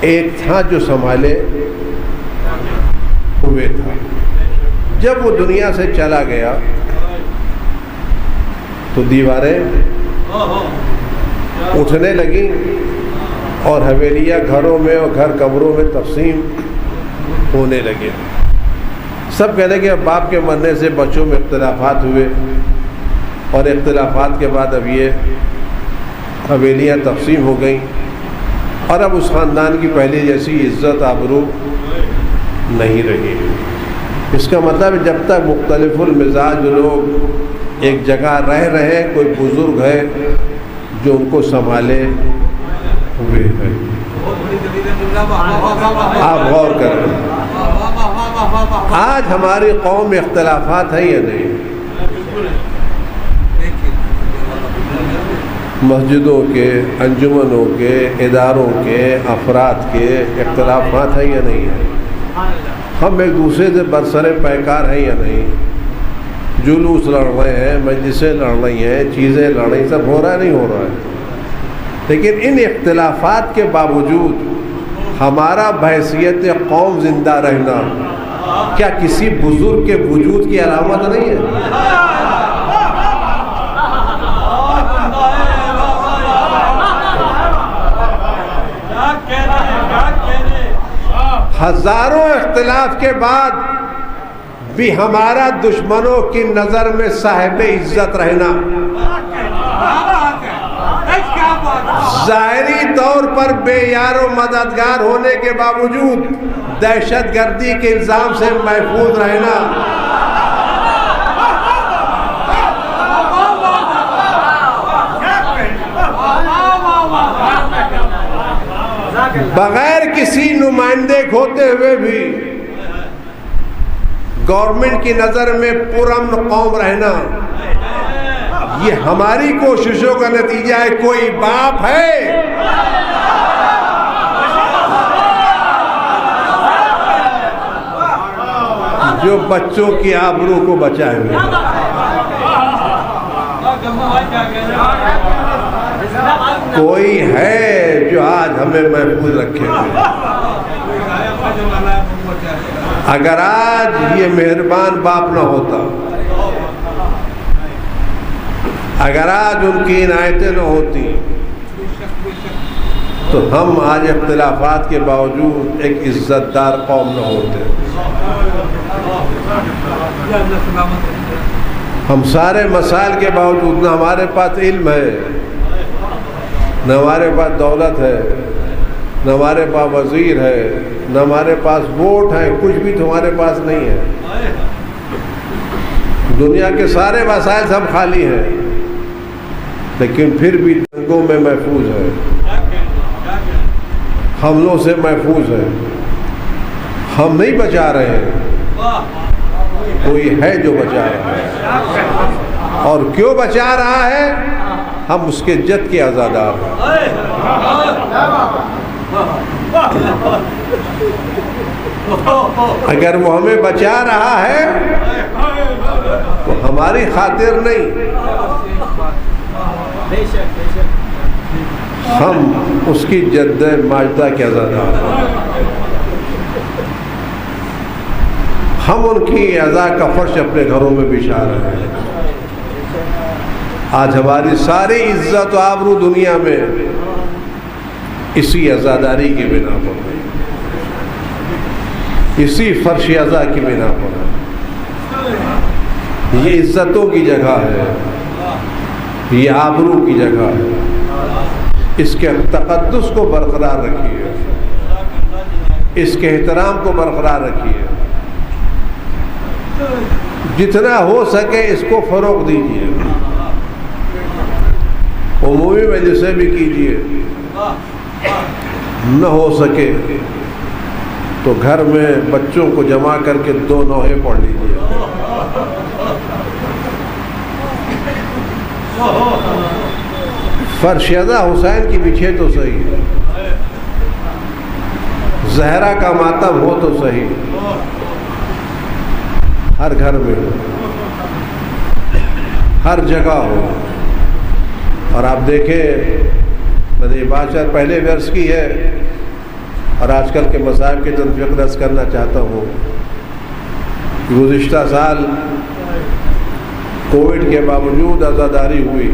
B: ایک تھا جو سنبھالے ہوئے تھا. جب وہ دنیا سے چلا گیا تو دیواریں اٹھنے لگیں اور حویلیاں گھروں میں اور گھر قبروں میں تقسیم ہونے لگے. سب کہنے کہ اب باپ کے مرنے سے بچوں میں اختلافات ہوئے اور اختلافات کے بعد اب یہ حویلیاں تقسیم ہو گئیں اور اب اس خاندان کی پہلے جیسی عزت آبرو نہیں رہی. اس کا مطلب جب تک مختلف المزاج لوگ ایک جگہ رہ رہے کوئی بزرگ ہے جو ان کو سنبھالے ہوئے ہیں. آپ غور کریں آج ہماری قوم میں اختلافات ہیں یا نہیں؟ مسجدوں کے، انجمنوں کے، اداروں کے، افراد کے اختلافات ہیں یا نہیں ہیں؟ ہم ایک دوسرے سے برسر پیکار ہیں یا نہیں؟ جلوس لڑ رہے ہیں، مجلسیں لڑ رہی ہیں، چیزیں لڑ رہی، سب ہو رہا ہے نہیں ہو رہا ہے؟ لیکن ان اختلافات کے باوجود ہمارا بحیثیت قوم زندہ رہنا کیا کسی بزرگ کے وجود کی علامت نہیں ہے؟ ہزاروں اختلاف کے بعد بھی ہمارا دشمنوں کی نظر میں صاحب عزت رہنا، ظاہری طور پر بے یار و مددگار ہونے کے باوجود دہشت گردی کے الزام سے محفوظ رہنا، بغیر کسی نمائندے ہوتے ہوئے بھی گورنمنٹ کی نظر میں پرامن قوم رہنا، یہ ہماری کوششوں کا نتیجہ ہے. کوئی باپ ہے جو بچوں کی آبرو کو بچائے ہوئے؟ کوئی ہے جو آج ہمیں محفوظ رکھے ہوئے؟ اگر آج یہ مہربان باپ نہ ہوتا، اگر آج ان کی عنایتیں نہ ہوتی تو ہم آج اختلافات کے باوجود ایک عزت دار قوم نہ ہوتے. ہم سارے مسائل کے باوجود نہ ہمارے پاس علم ہے، نہ ہمارے پاس دولت ہے، نہ ہمارے پاس وزیر ہے، نہ ہمارے پاس ووٹ ہے، کچھ بھی تمہارے پاس نہیں ہے. دنیا کے سارے وسائل سب خالی ہیں، لیکن پھر بھی جنگوں میں محفوظ ہے، حملوں سے محفوظ ہے. ہم نہیں بچا رہے ہیں، کوئی ہے جو بچا رہا ہے. اور کیوں بچا رہا ہے؟ ہم اس کے جد کے عزادار ہیں. اگر وہ ہمیں بچا رہا ہے تو ہماری خاطر نہیں، ہم اس کی جد ماجدہ کے عزادار ہیں. ہم ان کی عزا کا فرش اپنے گھروں میں بچھا رہے ہیں. آج ہماری ساری عزت و آبرو دنیا میں اسی عزاداری کی بنا پر ہے، اسی فرش عزا کی بنا پر ہے. یہ عزتوں کی جگہ ہے، یہ آبرو کی جگہ ہے. اس کے تقدس کو برقرار رکھیے، اس کے احترام کو برقرار رکھیے. جتنا ہو سکے اس کو فروغ دیجیے. عمومی مجلسیں بھی کیجیے، نہ ہو سکے تو گھر میں بچوں کو جمع کر کے 2 نوحے پڑھ لیجیے. فرشیدہ حسین کی بچھے تو صحیح، زہرا کا ماتم ہو تو صحیح، ہر گھر میں ہو، ہر جگہ ہو. اور آپ دیکھیں، میں نے یہ بات شاید پہلے عرض کی ہے اور آج کل کے مصائب کے چند فکر عرض کرنا چاہتا ہوں کہ گزشتہ سال کووڈ کے باوجود عزاداری ہوئی،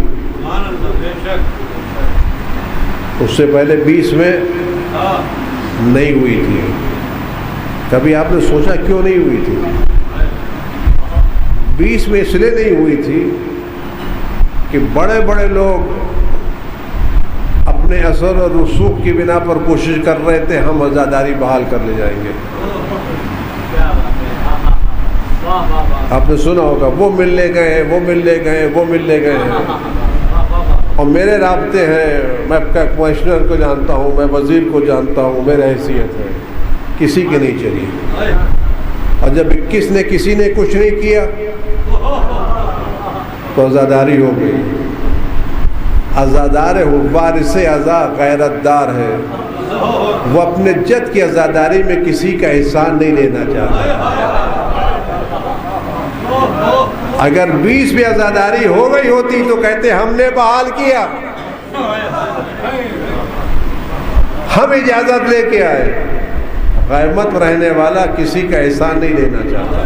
B: اس سے پہلے 20 میں نہیں ہوئی تھی۔ کبھی آپ نے سوچا کیوں نہیں ہوئی تھی؟ 20 میں اس لیے نہیں ہوئی تھی کہ بڑے بڑے لوگ اپنے اثر اور رسوخ کی بنا پر کوشش کر رہے تھے ہم عزاداری بحال کر لے جائیں گے۔ آپ نے سنا ہوگا وہ ملنے گئے ہیں، وہ ملنے گئے ہیں، وہ ملنے گئے ہیں، اور میرے رابطے ہیں، میں کمشنر کو جانتا ہوں، میں وزیر کو جانتا ہوں، میری حیثیت ہے، کسی کی نہیں چلی۔ اور جب 21 نے کسی نے کچھ نہیں کیا تو عزاداری ہو گئی۔ عزادار وارث عزا غیرت دار ہے، وہ اپنے جد کی عزاداری میں کسی کا احسان نہیں لینا چاہتا۔ اگر 20 میں عزاداری ہو گئی ہوتی تو کہتے ہم نے بحال کیا، ہم اجازت لے کے آئے۔ غیبت رہنے والا کسی کا احسان نہیں لینا چاہتا،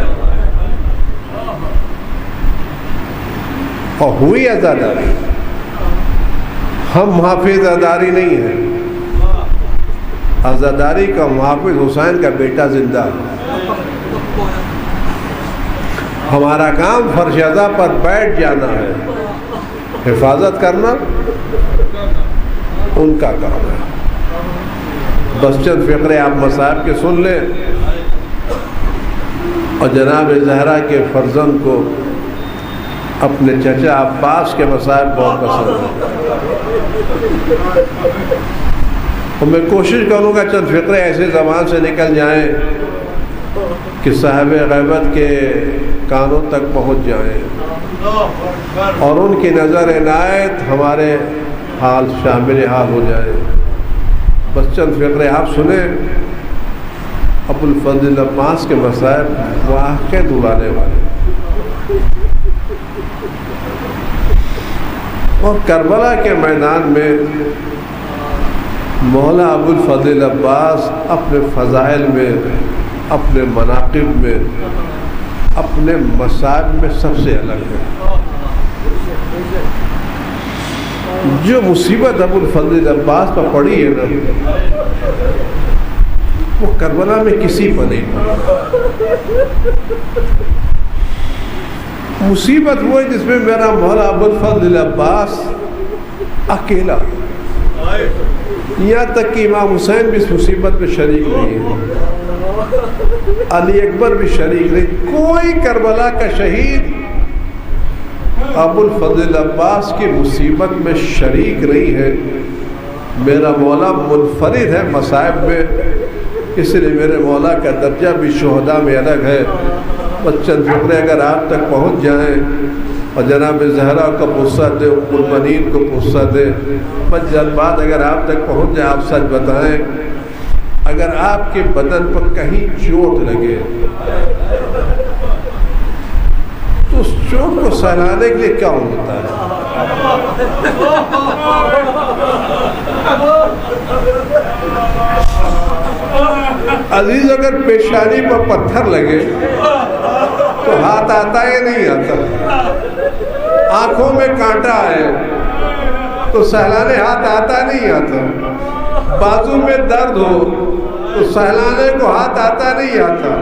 B: اور ہوئی عزاداری۔ ہم محافظ عزاداری نہیں ہیں، عزاداری کا محافظ حسین کا بیٹا زندہ ہے۔ ہمارا کام فرش عزا پر بیٹھ جانا ہے، حفاظت کرنا ان کا کام ہے۔ بس چند فقرے آپ مصائب کے سن لیں، اور جناب زہرا کے فرزند کو اپنے چچا عباس کے مصائب بہت پسند ہیں، اور میں کوشش کروں گا چند فقرے ایسے زبان سے نکل جائیں کہ صاحب غیبت کے کانوں تک پہنچ جائیں، اور ان کی نظر عنایت ہمارے حال شامل حال ہو جائے۔ بس چند فقرے آپ سنیں، ابو الفضل عباس کے مصائب واقع دلانے والے۔ اور کربلا کے میدان میں مولا ابو الفضل عباس اپنے فضائل میں، اپنے مناقب میں، اپنے مصائب میں سب سے الگ ہے۔ جو مصیبت ابو الفضل عباس پر پڑی ہے نا، وہ کربلا میں کسی پر نہیں پڑی۔ مصیبت وہ ہے جس میں میرا مولا ابو الفضل عباس اکیلا، یہاں تک کہ امام حسین بھی اس مصیبت میں شریک نہیں ہے، علی اکبر بھی شریک نہیں، کوئی کربلا کا شہید ابو الفضل عباس کی مصیبت میں شریک نہیں ہے۔ میرا مولا منفرد ہے مصائب میں، اس لیے میرے مولا کا درجہ بھی شہداء میں الگ ہے۔ چند فقرے اگر آپ تک پہنچ جائیں، اور جناب زہرا کو پوچھا دے، ام المؤمنین کو پوچھا دے، بس جلد بات اگر آپ تک پہنچ جائے، آپ سچ بتائیں، اگر آپ کے بدن پر کہیں چوٹ لگے تو اس چوٹ کو سہلانے کے لیے کیا ہوتا ہے؟ عزیز، اگر پیشانی پر پتھر لگے تو ہاتھ آتا ہے یا نہیں آتا؟ آنکھوں میں کانٹا ہے تو سہلانے ہاتھ آتا نہیں آتا؟ بازو میں درد ہو تو سہلانے کو ہاتھ آتا نہیں آتا؟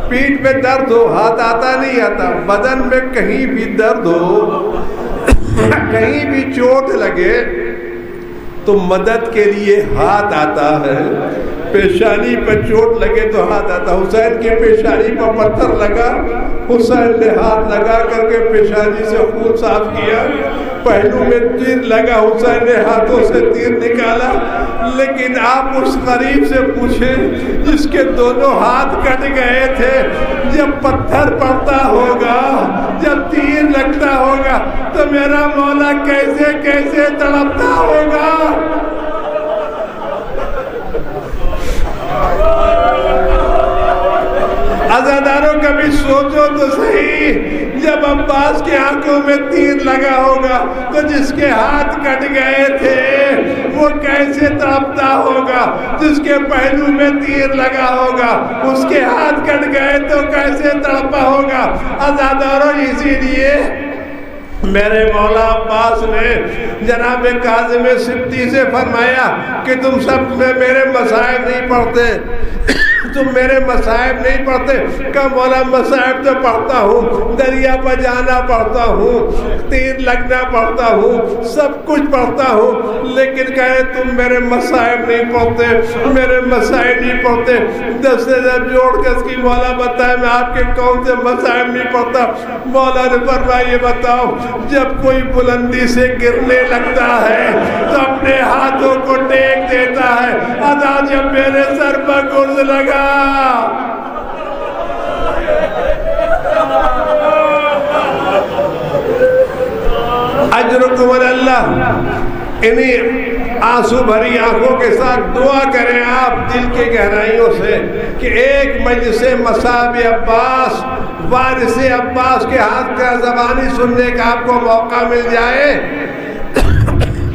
B: پیٹھ میں درد ہو ہاتھ آتا نہیں آتا؟ بدن میں کہیں بھی درد ہو، کہیں بھی چوٹ لگے تو مدد کے لیے ہاتھ آتا ہے۔ پیشانی پہ چوٹ لگے تو ہاتھ آتا۔ حسین کی پیشانی پر پتھر لگا، حسین نے ہاتھ لگا کر کے پیشانی سے خون صاف کیا۔ پہلو میں تیر لگا، حسین نے ہاتھوں سے تیر نکالا۔ لیکن آپ اس غریب سے پوچھیں جس کے دونوں ہاتھ کٹ گئے تھے، جب پتھر پڑتا ہوگا، جب تیر لگتا ہوگا تو میرا مولا کیسے کیسے تڑپتا ہوگا۔ عزاداروں کبھی سوچو تو صحیح، جب عباس کی آنکھوں میں تیر لگا ہوگا تو جس کے ہاتھ کٹ گئے تھے وہ کیسے تڑپتا ہوگا؟ جس کے پہلو میں تیر لگا ہوگا اس کے ہاتھ کٹ گئے تو کیسے تڑپا ہوگا؟ عزاداروں، اسی لیے میرے مولا عباس نے جناب کاظم سبتی سے فرمایا کہ تم سب میں میرے مصائب نہیں پڑھتے، تم میرے مصائب نہیں پڑھتے۔ کہ مولا مصائب تو پڑھتا ہوں، دریا پر جانا پڑھتا ہوں، تیر لگنا پڑھتا ہوں، سب کچھ پڑھتا ہوں، لیکن کہے تم میرے مصائب نہیں پڑھتے، میرے مصائب نہیں پڑھتے۔ دس سے جب جوڑ کے اس کی مولا بتائے میں آپ کے کون سے مصائب نہیں پڑھتا؟ مولا نے فرمایا یہ بتاؤ، جب کوئی بلندی سے گرنے لگتا ہے تو اپنے ہاتھوں کو ٹیک دیتا ہے، ادا جب میرے سر پر گرز لگا اجرکم اللہ، انہیں آنسو بھری آنکھوں کے ساتھ دعا کریں آپ دل کے گہرائیوں سے کہ ایک مجلس مصاب عباس، وارث عباس کے ہاتھ کا زبانی سننے کا آپ کو موقع مل جائے۔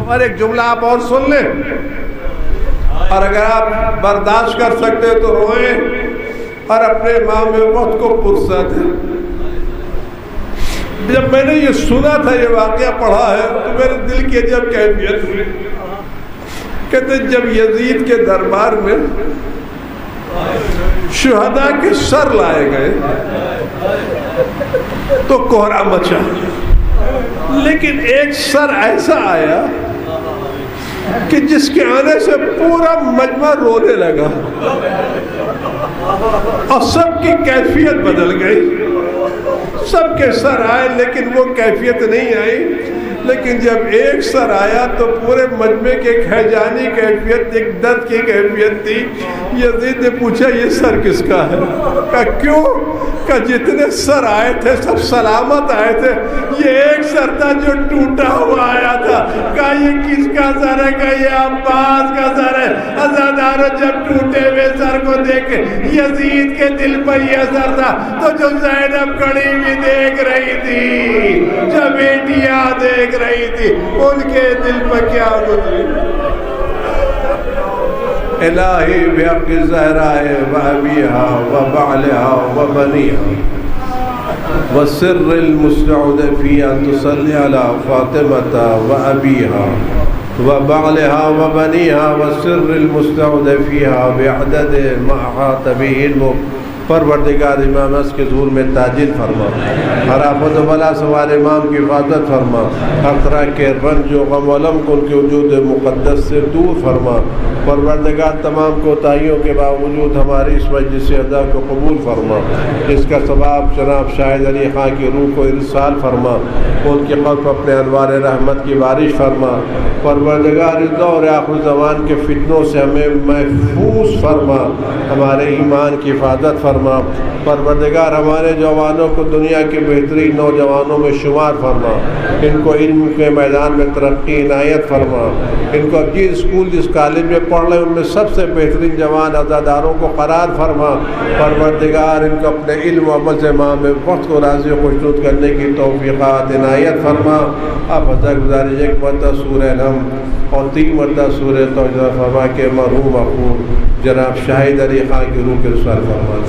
B: اور ایک جملہ آپ اور سن لیں، اور اگر آپ برداشت کر سکتے تو روئیں اور اپنے امام وقت کو پرسد۔ جب میں نے یہ سنا تھا، یہ واقعہ پڑھا ہے، تو میرے دل کی عجب کیفیت ہوئی۔ کہتے جب یزید کے دربار میں شہداء کے سر لائے گئے تو کوہرا مچا، لیکن ایک سر ایسا آیا کہ جس کے آنے سے پورا مجمع رونے لگا اور سب کی کیفیت بدل گئی۔ سب کے سر آئے لیکن وہ کیفیت نہیں آئی، لیکن جب ایک سر آیا تو پورے مجمع کے ایک ہیجانی کیفیت، ایک درد کی کیفیت تھی۔ یزید نے پوچھا یہ سر کس کا ہے؟ کہا کیوں؟ کہ جتنے سر آئے تھے سب سلامت آئے تھے، یہ ایک سر تھا جو ٹوٹا ہوا آیا تھا۔ کہا یہ کس کا سر ہے؟ کہ یہ عباس کا سر ہے۔ عزاداروں، جب ٹوٹے ہوئے سر کو دیکھے یزید کے دل پر یہ اثر تھا تو جو زینب کھڑی ہوئی دیکھ رہی تھی، جو بیٹیاں دیکھ رہی تھی، ان کے دل پر کیا گزری؟ الہی بحق الزہراء وابیہا وبعلہا وبنیہا وسر المستعود فی ان تصلی علی فاطمہ وابیہا وبعلہا وبنیہا وسر المستعود فیہا بعدد ما احاط بہ علمک۔ پروردگار امام اس کے ظہور میں تاجل فرما، ہر آفت و بلا سوار امام کی حفاظت فرما، ہر طرح کے رنج و غم و علم کو ان کے وجود مقدس سے دور فرما۔ پروردگار تمام کوتاہیوں کے باوجود ہماری اس مجلس ادا کو قبول فرما، اس کا ثواب جناب شاہد علی خان کی روح کو ارسال فرما، ان کے قلب پر اپنے انوار رحمت کی بارش فرما۔ پروردگار اس دور آخر زمان کے فتنوں سے ہمیں محفوظ فرما، ہمارے ایمان کی حفاظت فرما۔ پروردگار ہمارے جوانوں کو دنیا کے بہترین نوجوانوں میں شمار فرما، ان کو علم کے میدان میں ترقی عنایت فرما، ان کو جس اسکول جس کالج میں پڑھ رہے ان میں سب سے بہترین جوان عزاداروں کو قرار فرما۔ پروردگار ان کو اپنے علم و عمل سے امام وقت کو راضی و خوشنود کرنے کی توفیقات عنایت فرما۔ آپ حضرت گزارش ایک مرتبہ سورہ الحمد اور 3 مرتبہ سورہ توحید فرما کے مرحوم مغفور جناب شاہد علی خان کی روح کے رسال فرما۔